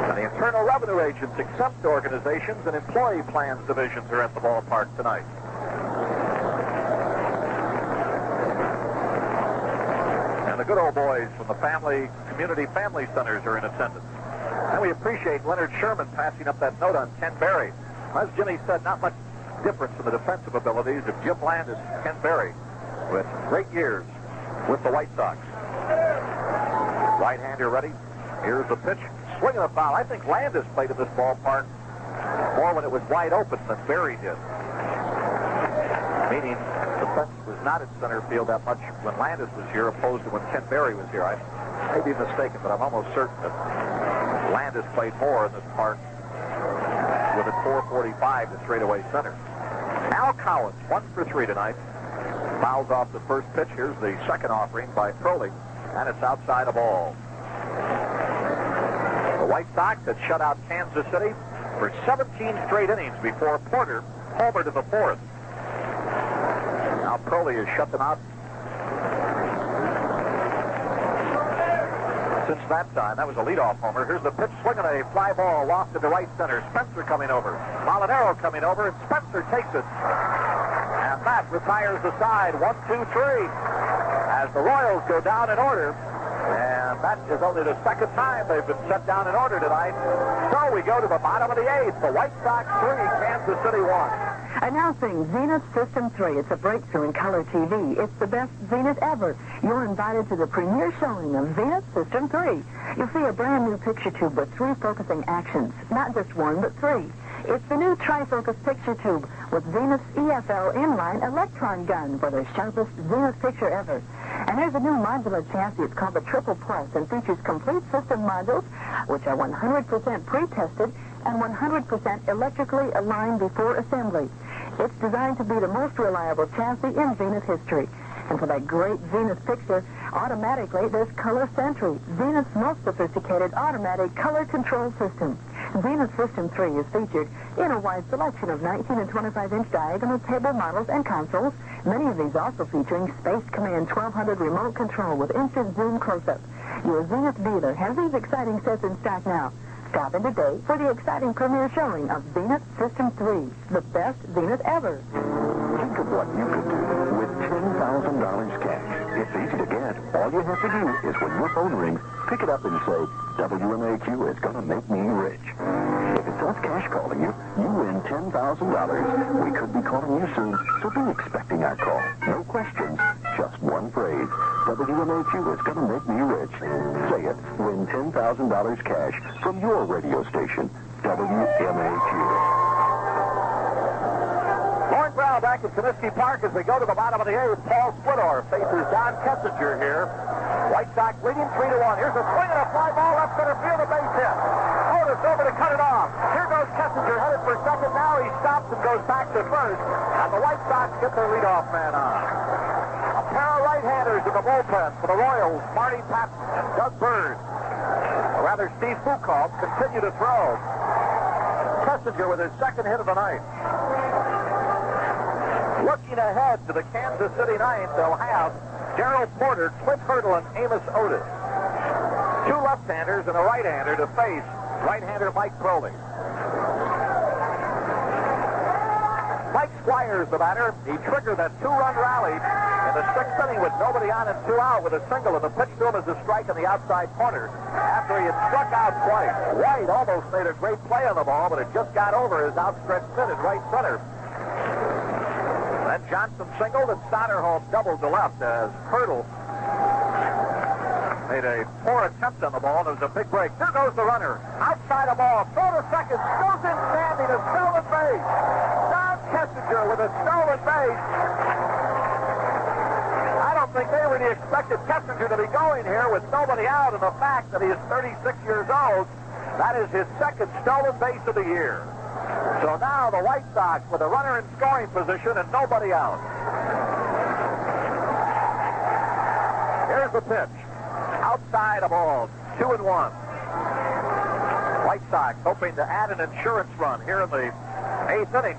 And the Internal Revenue Agents exempt organizations and employee plans divisions are at the ballpark tonight. And the good old boys from the community family centers are in attendance. And we appreciate Leonard Sherman passing up that note on Ken Berry. As Jimmy said, not much difference in the defensive abilities of Jim Landis and Ken Berry, with great years with the White Sox. Right-hander ready. Here's the pitch. Swinging a foul. I think Landis played in this ballpark more when it was wide open than Berry did. Meaning the fence was not in center field that much when Landis was here, opposed to when Ken Berry was here. I may be mistaken, but I'm almost certain that Landis played more in this park with a 445 to straightaway center. Al Collins, 1 for 3 tonight. Fouls off the first pitch. Here's the second offering by Crowley, and it's outside a ball. The White Sox had shut out Kansas City for 17 straight innings before Porter homered in the 4th. Now Crowley has shut them out since that time. That was a leadoff homer. Here's the pitch, swinging a fly ball lofted to right center. Spencer coming over. Molinaro coming over, and Spencer takes it. And that retires the side. 1, 2, 3. As the Royals go down in order. And that is only the second time they've been set down in order tonight. So we go to the bottom of the 8th. The White Sox 3, Kansas City 1. Announcing Zenith System 3. It's a breakthrough in color TV. It's the best Zenith ever. You're invited to the premiere showing of Zenith System 3. You'll see a brand new picture tube with 3 focusing actions. Not just 1, but 3. It's the new trifocus picture tube with Zenith's EFL inline electron gun for the sharpest Zenith picture ever. And there's a new modular chassis. It's called the Triple Plus and features complete system modules, which are 100% pre-tested and 100% electrically aligned before assembly. It's designed to be the most reliable chassis in Zenith history. And for that great Zenith picture, automatically there's Color Sentry, Zenith's most sophisticated automatic color control system. Zenith System 3 is featured in a wide selection of 19 and 25-inch diagonal table models and consoles, many of these also featuring Space Command 1200 remote control with instant zoom close-up. Your Zenith dealer has these exciting sets in stock now. Stop in today for the exciting premiere showing of Zenith System 3, the best Zenith ever. Think of what you could do with $10,000 cash. It's easy to get. All you have to do is when your phone rings, pick it up and say, WMAQ is going to make me rich. If it's us cash calling you, you win $10,000. We could be calling you soon, so be expecting our call. No questions, just one phrase. WMAQ is going to make me rich. Say it, win $10,000 cash from your radio station, WMAQ. Lauren Brown back at Comiskey Park as we go to the bottom of the 8th. Paul Splittor faces Don Kessinger here. White Sox leading 3-1. Here's a swing and a fly ball left center field, a base hit. Otis over to cut it off. Here goes Kessinger headed for second. Now he stops and goes back to first. And the White Sox get their leadoff man on. A pair of right-handers in the bullpen for the Royals, Marty Patton and Doug Bird. Or rather, Steve Foucault continue to throw. Kessinger with his second hit of the night. Looking ahead to the Kansas City ninth, they'll have Darrell Porter, Clint Hurdle, and Amos Otis. 2 left-handers and a right-hander to face right-hander Mike Crowley. Mike Squires, the batter, he triggered that 2-run rally in the 6th inning with nobody on and 2 out with a single, and the pitch to him is a strike in the outside corner after he had struck out twice. White almost made a great play on the ball, but it just got over his outstretched mitt at right center. Then Johnson singled and Soderholm doubled to left as Hurdle made a poor attempt on the ball, and it was a big break. There goes the runner. Outside the ball, throw to second, goes in standing, a stolen base. Don Kessinger with a stolen base. I don't think they really expected Kessinger to be going here with nobody out, and the fact that he is 36 years old, that is his second stolen base of the year. So now the White Sox with a runner in scoring position and nobody out. Here's the pitch. Outside a ball, 2-1. White Sox hoping to add an insurance run here in the 8th inning.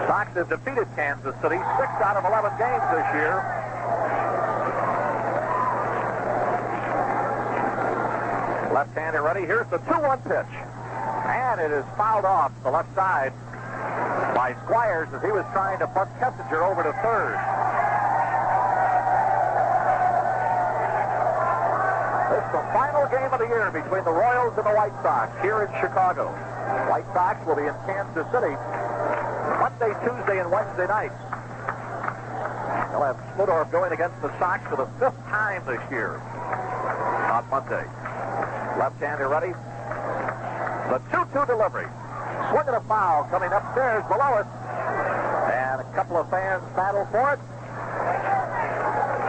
Sox have defeated Kansas City 6 out of 11 games this year. Left-hander ready. Here's the 2-1 pitch. And it is fouled off the left side by Squires as he was trying to bunt Kessinger over to third. This is the final game of the year between the Royals and the White Sox here in Chicago. White Sox will be in Kansas City Monday, Tuesday, and Wednesday nights. They'll have Splittorff going against the Sox for the 5th time this year on Monday. Left-hander ready. The 2-2 delivery. Swing and a foul coming upstairs below it. And a couple of fans battle for it.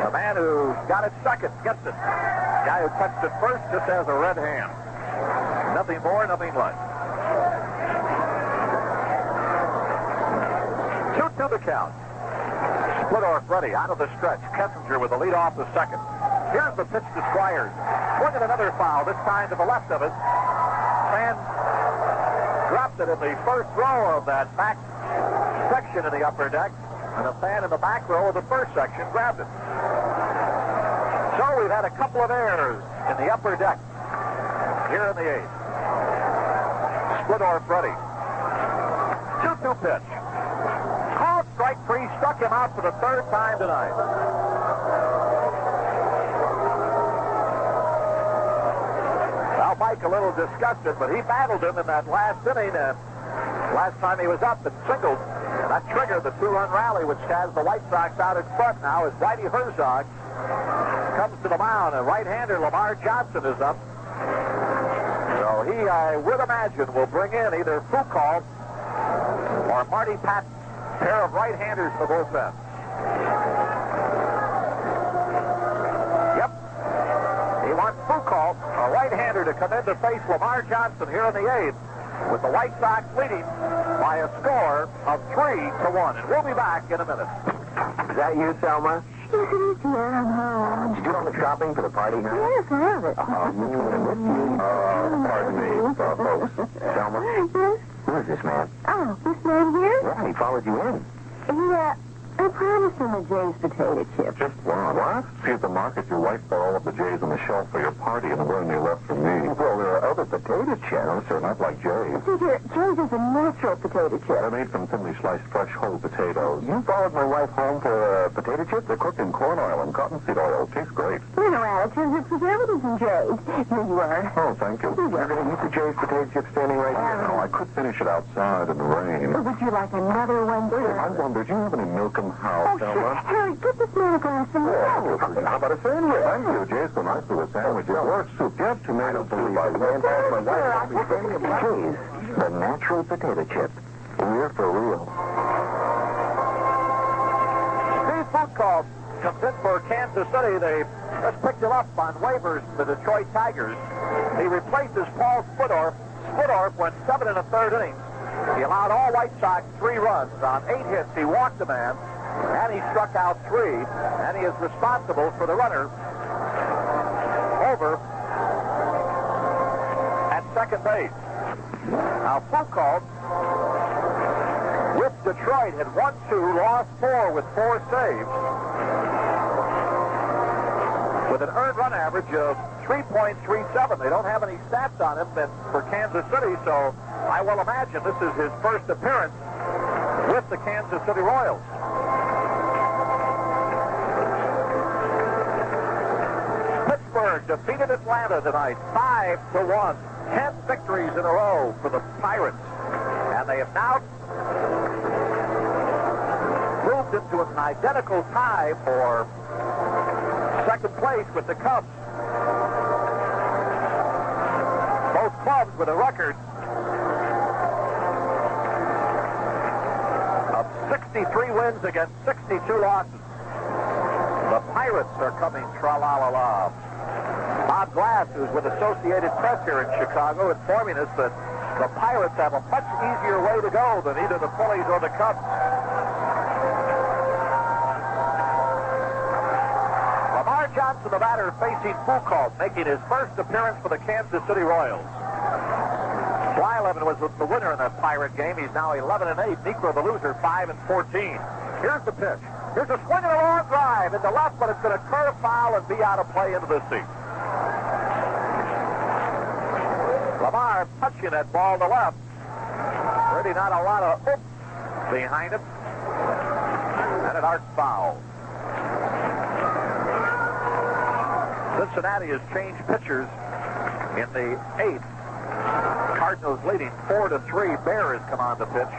The man who got it second gets it. The guy who touched it first just has a red hand. Nothing more, nothing less. 2-2 the count. Splittorff ready out of the stretch. Kessinger with the lead off the second. Here's the pitch to Squires. Swinging another foul, this time to the left of it. Fan dropped it in the first row of that back section in the upper deck, and a fan in the back row of the first section grabbed it. So we've had a couple of errors in the upper deck here in the 8th. Splittorff ready. 2-2 pitch. Called strike 3, struck him out for the 3rd time tonight. Now Mike a little disgusted, but he battled him in that last inning, and last time he was up and singled. And that triggered the 2-run rally, which has the White Sox out in front now as Whitey Herzog comes to the mound, and right-hander Lamar Johnson is up. So he, I would imagine, will bring in either Foucault or Marty Patton, pair of right-handers for both ends. Yep. He wants Foucault, a right-hander, to come in to face Lamar Johnson here in the 8th, with the White Sox leading by a score of 3-1. And we'll be back in a minute. Is that you, Selma? Yeah, I'm home. Did you do all the shopping for the party now? Yes, I have it. Pardon me, folks. Selma? Yes? Who is this man? Oh, this man here? Yeah, he followed you in. Yeah, I promised him a Jay's potato chip. Just one. What? See, at the market, your wife bought all of the J's on the shelf for your party, and the one you left for me. Well, there are other potato chips. No, sir, not like Jay's. See here, Jay's is a natural potato chip. They're made from thinly sliced fresh whole potatoes. You followed my wife home for potato chips? They're cooked in corn oil and cottonseed oil. Tastes great. There are no additives or preservatives in Jay's. Here you are. Oh, thank you. You're going to eat the Jay's potato chip standing right here? No, I could finish it outside in the rain. Would you like another one, sir? I wonder, do you have any milk in the house, Oh, sure. Harry, get this man a glass of milk. How about a sandwich? Thank you. Jay's so nice with a sandwich. Or soup. You have tomato soup. I can't have my wife. Jay's, the natural potato chip. We're for real. Steve Foucault comes in for Kansas City. They just picked him up on waivers from the Detroit Tigers. He replaces Paul Splittorff. Splittorff went 7 1/3 innings. He allowed all White Sox 3 runs. On 8 hits, he walked a man, and he struck out 3, and he is responsible for the runner over at second base. Now, Foucault with Detroit had won 2, lost 4 with 4 saves, with an earned run average of 3.37. They don't have any stats on him for Kansas City, so I will imagine this is his first appearance with the Kansas City Royals. Pittsburgh defeated Atlanta tonight 5-1. 10 victories in a row for the Pirates. And they have now moved into an identical tie for second place with the Cubs. Both clubs with a record of 63 wins against 62 losses. The Pirates are coming tra-la-la-la. Bob Glass, who's with Associated Press here in Chicago, informing us that the Pirates have a much easier way to go than either the Phillies or the Cubs. Lamar Johnson, the batter, facing Foucault, making his first appearance for the Kansas City Royals. Blyleven was the winner in that Pirate game. He's now 11-8. Negro, the loser, 5-14. Here's the pitch. Here's a swing and a long drive into left, but it's going to curve foul and be out of play into the seat. Lamar punching that ball to left. Really not a lot of oops behind him. And an arc foul. Cincinnati has changed pitchers in the 8th. Cardinals leading 4-3. Bear has come on the pitch.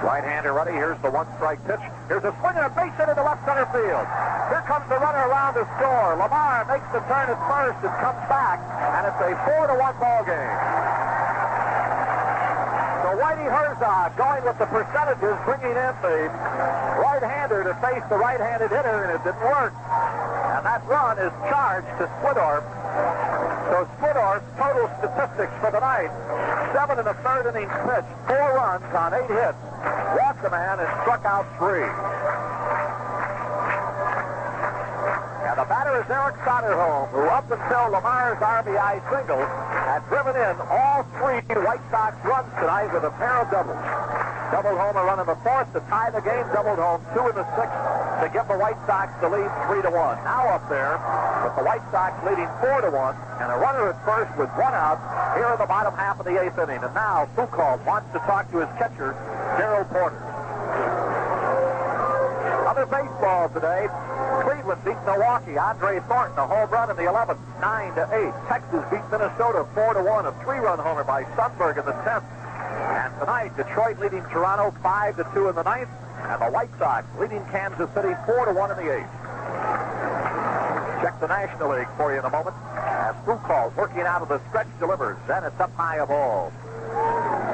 Right-hander ready. Here's the one-strike pitch. Here's a swing and a base hit into left center field. Here comes the runner around to score. Lamar makes the turn at first and comes back, and it's a 4-1 ball game. So Whitey Herzog going with the percentages, bringing in the right-hander to face the right-handed hitter, and it didn't work. And that run is charged to Splittorff. So Splittorff's total statistics for the night: 7 in the third innings pitched, 4 runs on 8 hits, walked a man and struck out 3. And the batter is Eric Soderholm, who up until Lamar's RBI single had driven in all 3 White Sox runs tonight with a pair of doubles. Doubled home a run in the 4th to tie the game, doubled home 2 in the 6th to give the White Sox the lead 3-1. Now up there with the White Sox leading 4-1 and a runner at first with 1 out here in the bottom half of the 8th inning. And now Foucault wants to talk to his catcher, Gerald Porter. Other baseball today. Cleveland beat Milwaukee. Andre Thornton, a home run in the 11th, 9-8. Texas beat Minnesota 4-1, a 3-run homer by Sundberg in the 10th. And tonight, Detroit leading Toronto 5-2 in the 9th, and the White Sox leading Kansas City 4-1 in the 8th. Check the National League for you in a moment. As Foucault working out of the stretch delivers, and it's up high a ball.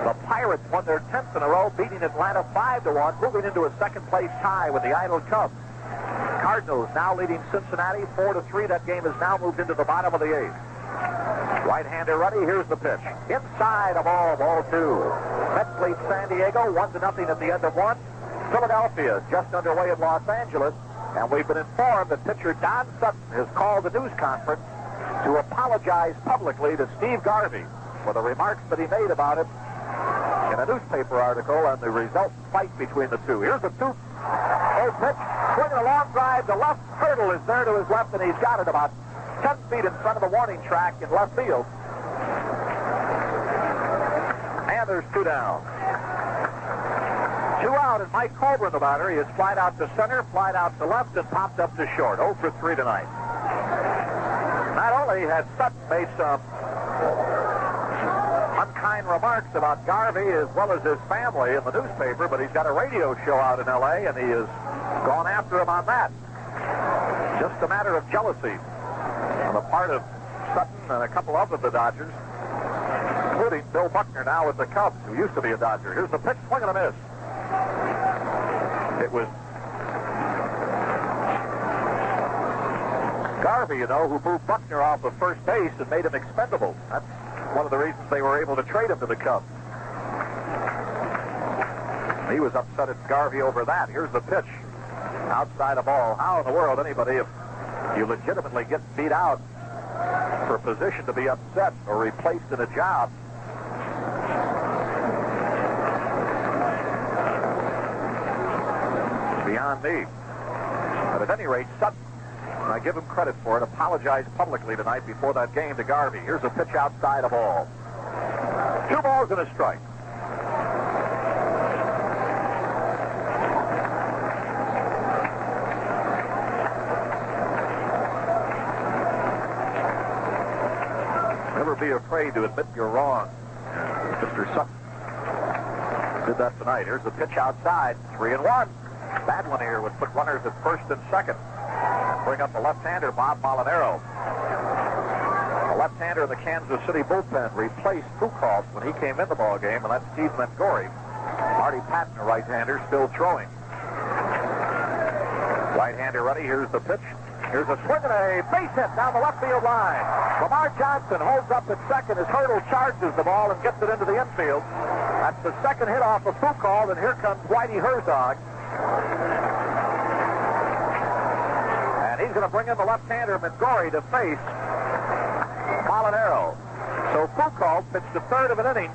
The Pirates won their 10th in a row, beating Atlanta 5-1, moving into a second-place tie with the idle Cubs. Cardinals now leading Cincinnati 4-3. That game has now moved into the bottom of the 8th. Right-hander ready. Here's the pitch. Inside a ball 2. Mets lead San Diego 1-0 at the end of 1. Philadelphia just underway in Los Angeles, and we've been informed that pitcher Don Sutton has called a news conference to apologize publicly to Steve Garvey for the remarks that he made about it in a newspaper article and the resultant fight between the two. Here's the 2-0 pitch. Swinging a long drive. The left hurdle is there to his left, and he's got it about 10 feet in front of the warning track in left field. And there's 2 down. 2 out, and Mike Colburn, the batter. He has flied out to center, flied out to left, and popped up to short. 0 for 3 tonight. Not only had Sutton made some unkind remarks about Garvey as well as his family in the newspaper, but he's got a radio show out in L.A., and he has gone after him on that. Just a matter of jealousy on the part of Sutton and a couple of the Dodgers, including Bill Buckner now with the Cubs, who used to be a Dodger. Here's the pitch, swing and a miss. It was Garvey, you know, who moved Buckner off of first base and made him expendable. That's one of the reasons they were able to trade him to the Cubs. He was upset at Garvey over that. Here's the pitch. Outside a ball. How in the world anybody, if you legitimately get beat out for a position, to be upset or replaced in a job? Beyond me. But at any rate, Sutton, and I give him credit for it, apologized publicly tonight before that game to Garvey. Here's a pitch outside a ball. 2 balls and a strike. Never be afraid to admit you're wrong. Mr. Sutton did that tonight. Here's the pitch outside. 3-1. Bad one here would put runners at first and second. bring up the left-hander, Bob Molinaro. The left-hander in the Kansas City bullpen replaced Foucault when he came in the ball game, and that's Steve Mengori. Marty Patton, a right-hander, still throwing. Right-hander ready. Here's the pitch. Here's a swing and a base hit down the left field line. Lamar Johnson holds up at second. His hurdle charges the ball and gets it into the infield. That's the second hit off of Foucault, and here comes Whitey Herzog. And he's going to bring in the left-hander, Mengori, to face Molinaro. So Foucault pitched a third of an inning.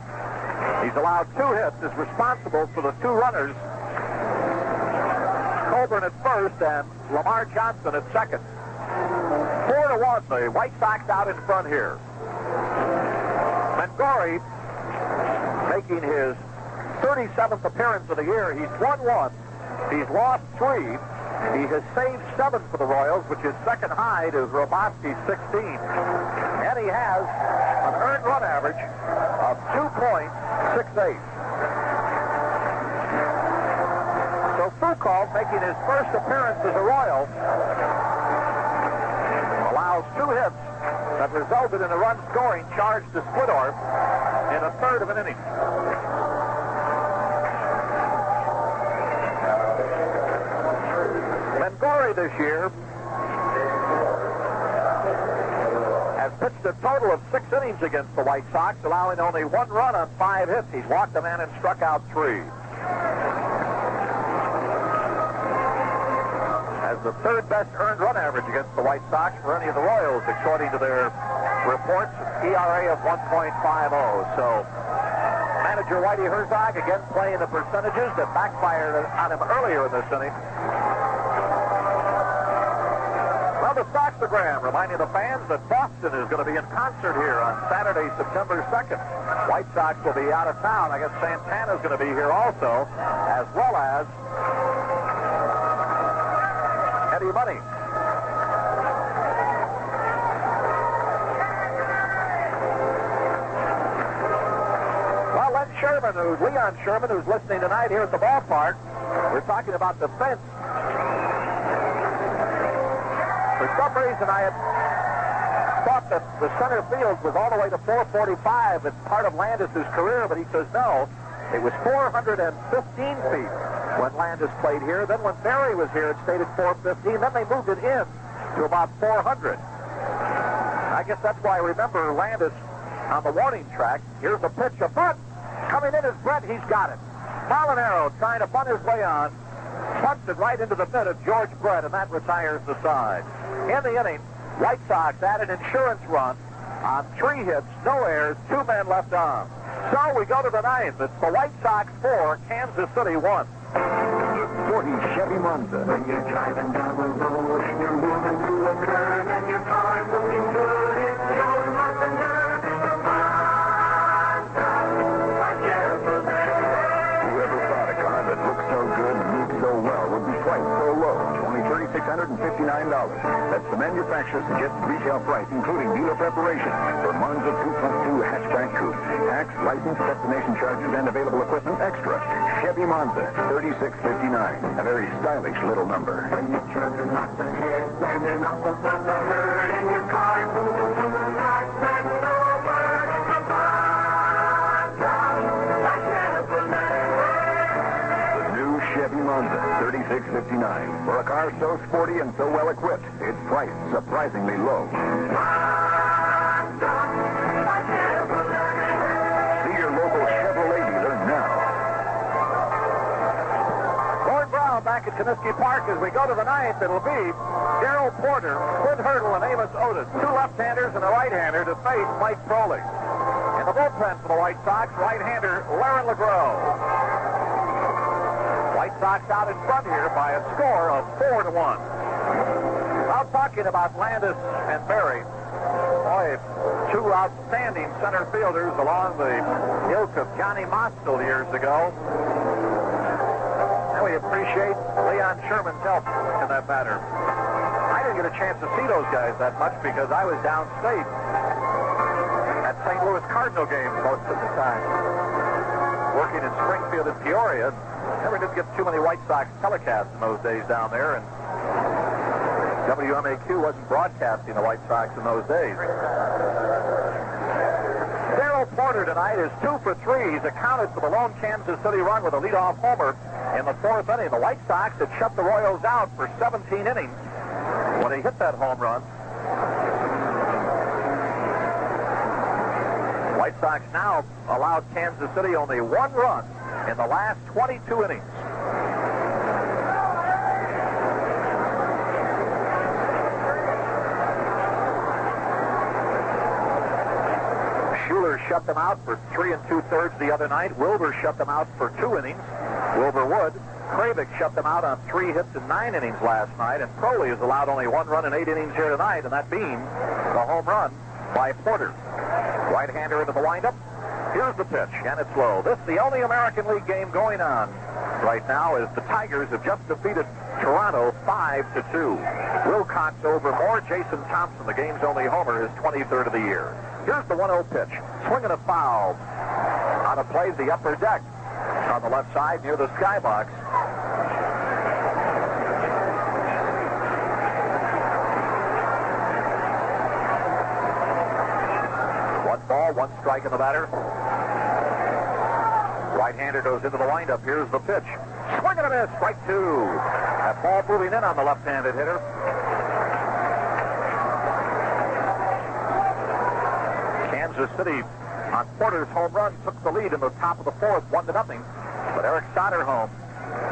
He's allowed 2 hits, is responsible for the 2 runners. Colburn at first and Lamar Johnson at second. 4-1, the White Sox out in front here. Mengori making his 37th appearance of the year. He's won 1. He's lost 3. He has saved 7 for the Royals, which is second high to Grabowski's 16. And he has an earned run average of 2.68. So Foucault, making his first appearance as a Royal, allows 2 hits that resulted in a run scoring charge to Splittorff in a third of an inning. Mengori this year has pitched a total of 6 innings against the White Sox, allowing only 1 run on 5 hits. He's walked a man and struck out 3. Has the 3rd best earned run average against the White Sox for any of the Royals, according to their reports. ERA of 1.50. So manager Whitey Herzog again playing the percentages that backfired on him earlier in this inning. Well, the Soxogram reminding the fans that Boston is going to be in concert here on Saturday, September 2nd. White Sox will be out of town. I guess Santana's going to be here also, as well as Eddie Money. Well, Leon Sherman, who's listening tonight here at the ballpark, we're talking about the fence. For some reason, I had thought that the center field was all the way to 445 at part of Landis' career, but he says no. It was 415 feet when Landis played here. Then when Barry was here, it stayed at 415. Then they moved it in to about 400. I guess that's why I remember Landis on the warning track. Here's the pitch, a bunt. Coming in is Brett. He's got it. Molinaro trying to bunt his way on. Punts it right into the mid of George Brett, and that retires the side. In the inning, White Sox had an insurance run on 3 hits, no errors, 2 men left on. So we go to the 9th. It's the White Sox 4, Kansas City 1. The sporty Chevy Monza. When you're driving down the road and you're moving through a curve and your car's looking good, it's your Monza. Whoever thought a car that looks so good and moves so well would be priced so low? Only $3,659. That's the manufacturer's suggested retail price, including dealer preparation for Monza 2+2 hatchback coupe. Tax, license, destination charges, and available equipment extra. Chevy Monza, $3,659. A very stylish little number. When you're turning off the head, standing up above the herd, and your car's moving through the night, there's no word in the Chevy Monza, $3,659. For a car so sporty and so well equipped, it's priced surprisingly low. See your local Chevrolet dealer now. Gordon Brown back at Comiskey Park as we go to the 9th. It'll be Darrell Porter, Quinn Hurdle, and Amos Otis. 2 left-handers and a right-hander to face Mike Crowley. In the bullpen for the White Sox, right-hander Larry LeGros. White Sox out in front here by a score of 4-1. Now talking about Landis and Barry. Boy, 2 outstanding center fielders along the ilk of Johnny Mostel years ago. And we appreciate Leon Sherman's help in that matter. I didn't get a chance to see those guys that much because I was downstate at St. Louis Cardinal games most of the time. Working in Springfield and Peoria. Never did get too many White Sox telecasts in those days down there. And WMAQ wasn't broadcasting the White Sox in those days. Darrell Porter tonight is 2 for 3. He's accounted for the lone Kansas City run with a leadoff homer in the 4th inning. The White Sox had shut the Royals out for 17 innings when he hit that home run. White Sox now allowed Kansas City only 1 run in the last 22 innings. Schuler shut them out for 3 2/3 the other night. Wilbur shut them out for 2 innings. Wilbur Wood. Kravik shut them out on 3 hits in 9 innings last night. And Crowley has allowed only 1 run in 8 innings here tonight, and that being the home run by Porter. Right-hander into the windup. Here's the pitch, and it's low. This is the only American League game going on right now, as the Tigers have just defeated Toronto 5-2. Wilcox over Moore. Jason Thompson, the game's only homer, his 23rd of the year. Here's the 1-0 pitch. Swinging a foul. Out of play, the upper deck on the left side near the skybox. One ball, 1 strike in the batter. Right-hander goes into the windup. Here's the pitch. Swing and a miss. Strike 2. That ball moving in on the left-handed hitter. Kansas City, on Porter's home run, took the lead in the top of the 4th, 1-0. But Eric Soderholm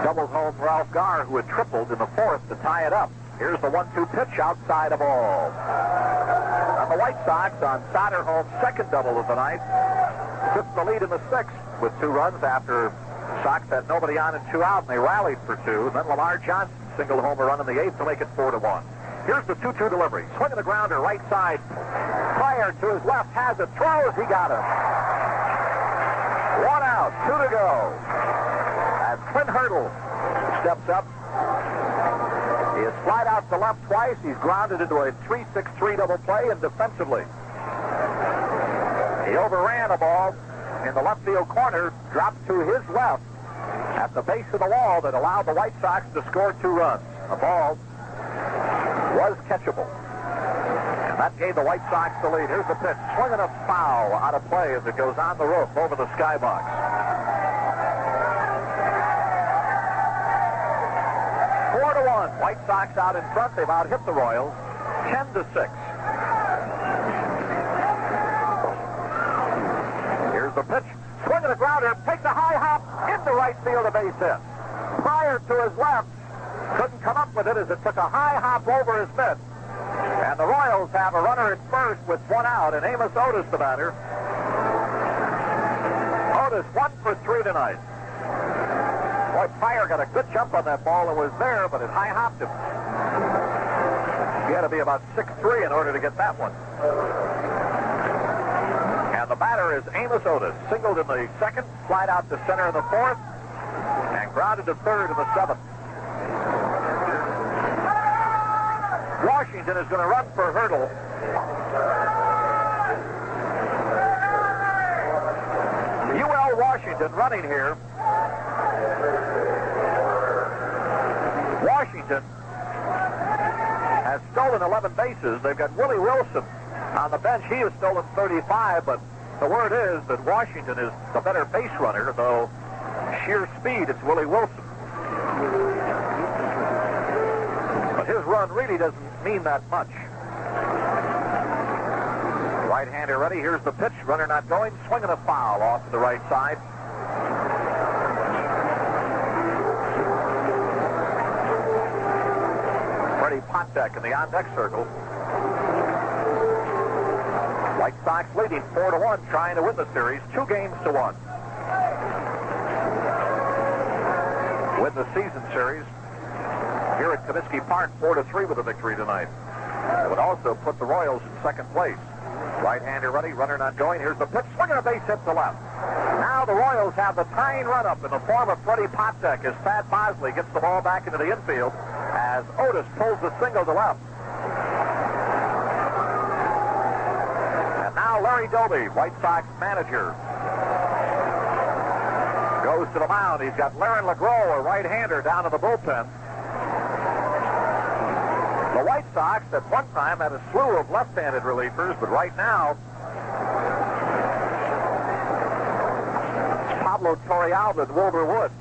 doubled home Ralph Garr, who had tripled in the 4th, to tie it up. Here's the 1-2 pitch outside of ball. And the White Sox, on Soderholm's second double of the night, took the lead in the 6th with 2 runs after the Sox had nobody on and 2 out, and they rallied for 2. And then Lamar Johnson singled home a run in the 8th to make it 4-1. Here's the 2-2 delivery. Swinging the grounder, right side. Pryor to his left, has it, throws, he got him. 1 out, 2 to go. As Clint Hurdle steps up, he has flied out to left twice. He's grounded into a 3-6-3 double play, and defensively, he overran a ball in the left field corner, dropped to his left at the base of the wall that allowed the White Sox to score 2 runs. The ball was catchable. And that gave the White Sox the lead. Here's the pitch. Swinging a foul out of play as it goes on the roof over the skybox. Four to 1. White Sox out in front. They've out-hit the Royals 10-6. Here's the pitch. Swinging a grounder. Takes a high hop into right field, a base hit. Pryor to his left. Couldn't come up with it as it took a high hop over his mitt. And the Royals have a runner at first with 1 out, and Amos Otis the batter. Otis 1 for 3 tonight. Boy, Pryor got a good jump on that ball that was there, but it high hopped him. He had to be about 6'3" in order to get that one. And the batter is Amos Otis. Singled in the 2nd, flied out to center in the 4th, and grounded to 3rd in the 7th. Washington is going to run for Hurdle. UL Washington running here. Washington has stolen 11 bases. They've got Willie Wilson on the bench. He has stolen 35, but the word is that Washington is the better base runner, though sheer speed, it's Willie Wilson. But his run really doesn't mean that much. Right-hander ready. Here's the pitch. Runner not going. Swinging a foul off to the right side. Freddie Potek in the on-deck circle. White Sox leading 4-1, trying to win the series 2-1. Win the season series here at Comiskey Park 4-3 with a victory tonight. It would also put the Royals in 2nd place. Right-hander ready, runner not going. Here's the pitch, swinging a base hit to left. Now the Royals have the tying run-up in the form of Freddie Potek as Thad Bosley gets the ball back into the infield as Otis pulls the single to left. And now Larry Doby, White Sox manager, goes to the mound. He's got Laren LeGros, a right-hander, down to the bullpen. The The White Sox at one time had a slew of left-handed relievers, but right now, Pablo Torrealba and Wilbur Wood.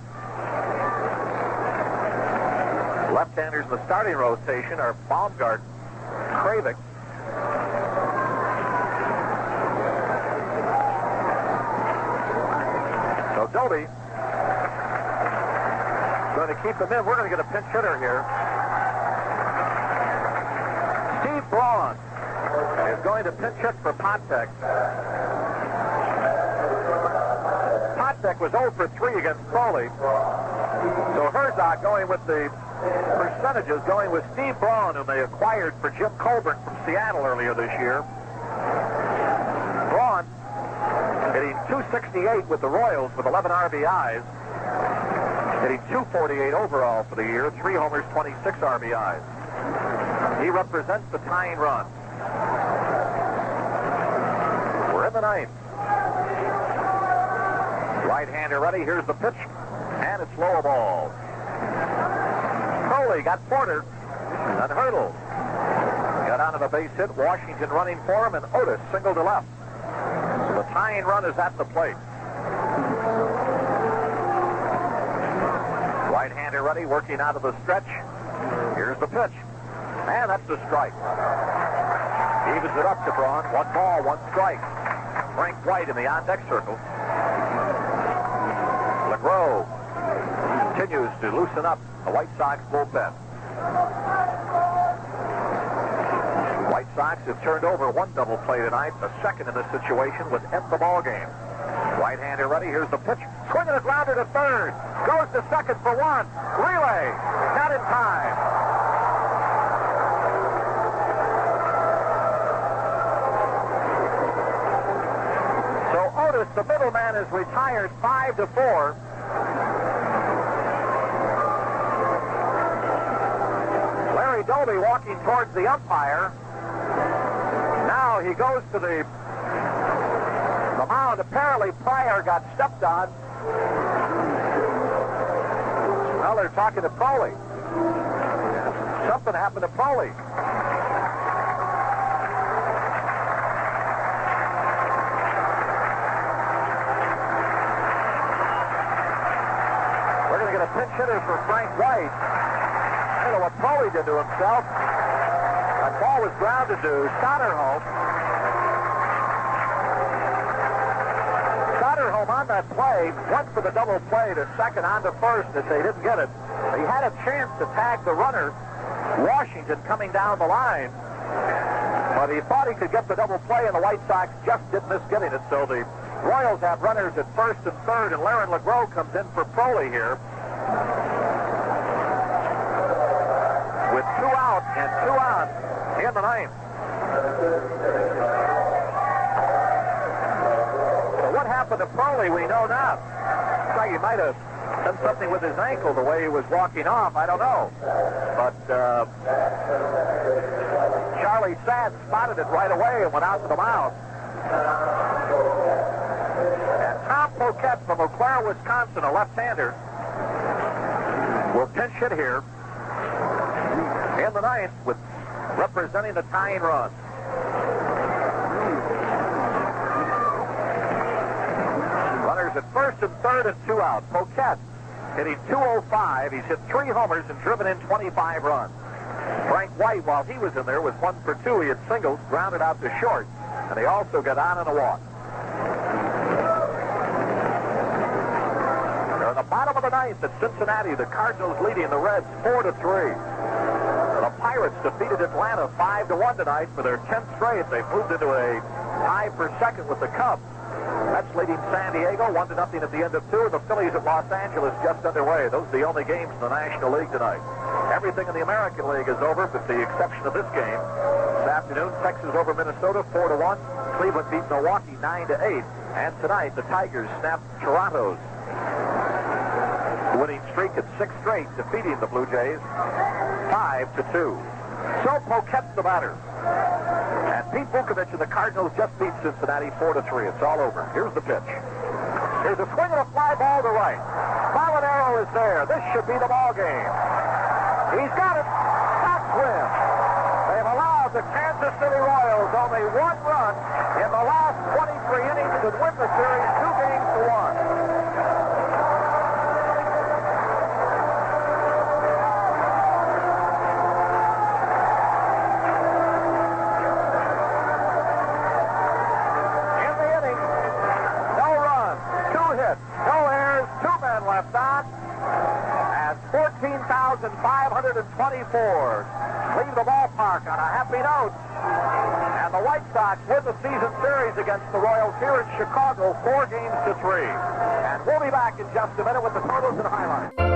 Left-handers in the starting rotation are Baumgarten, Kravik, so Doby going to keep them in. We're going to get a pinch hitter here. Steve Braun is going to pinch hit for Potek. Potek was 0 for 3 against Crowley. So Herzog going with the percentages, going with Steve Braun, whom they acquired for Jim Colburn from Seattle earlier this year. Braun hitting .268 with the Royals with 11 RBIs. Hitting .248 overall for the year, 3 homers, 26 RBIs. He represents the tying run. We're in the ninth. Right-hander ready. Here's the pitch. And it's low ball. Crowley got Porter and Hurdle. Got onto the base hit. Washington running for him, and Otis single to left. So the tying run is at the plate. Right-hander ready, working out of the stretch. Here's the pitch. And that's the strike. Evens it up to Braun. 1 ball, 1 strike. Frank White in the on-deck circle. LeGros continues to loosen up the White Sox bullpen. White Sox have turned over 1 double play tonight. The second in this situation would end the ball game. Right-hander ready. Here's the pitch. Swinging a grounder to third. Goes to second for 1. Relay. Not in time. So Otis, the middleman, is retired 5-4. Larry Doby walking towards the umpire. Now he goes to the mound. Apparently Pryor got stepped on. Well, they're talking to Crowley. Something happened to Crowley. We're going to get a pinch hitter for Frank White. I don't know what Crowley did to himself. That ball was grounded to Soderholm. Soderholm on that play went for the double play to second on to first as they didn't get it. He had a chance to tag the runner, Washington, coming down the line. But he thought he could get the double play, and the White Sox just didn't miss getting it. So the Royals have runners at first and third, and Laren LeGros comes in for Crowley here. With 2 out and 2 on in the ninth. So what happened to Crowley, we know not. Looks like he might have done something with his ankle the way he was walking off. I don't know. But Charlie Sadd spotted it right away and went out to the mound. And Tom Poquette from Eau Claire, Wisconsin, a left-hander, will pinch hit here in the ninth with representing the tying run. Runners at first and third and 2 out. Poquette hitting .205. He's hit 3 homers and driven in 25 runs. Frank White, while he was in there, was 1 for 2. He had singles, grounded out to short, and he also got on in a walk. They're in the bottom of the ninth at Cincinnati. The Cardinals leading the Reds 4-3. The Pirates defeated Atlanta 5-1 tonight for their 10th straight. They've moved into a tie for second with the Cubs. That's leading San Diego 1-0 at the end of 2. The Phillies at Los Angeles just underway. Those are the only games in the National League tonight. Everything in the American League is over, with the exception of this game. This afternoon, Texas over Minnesota 4-1. Cleveland beat Milwaukee 9-8. And tonight, the Tigers snapped Toronto's winning streak at 6 straight, defeating the Blue Jays 5-2. So Poquette's the batter. And Pete Vukovich and the Cardinals just beat Cincinnati 4-3. It's all over. Here's the pitch. Here's a swing and a fly ball to right. Molinaro is there. This should be the ball game. He's got it. Top swim. Kansas City Royals only one run in the last 23 innings to win the series 2-1. Left on, and 14,524 leave the ballpark on a happy note. And the White Sox win the season series against the Royals here in Chicago, 4-3. And we'll be back in just a minute with the totals and highlights.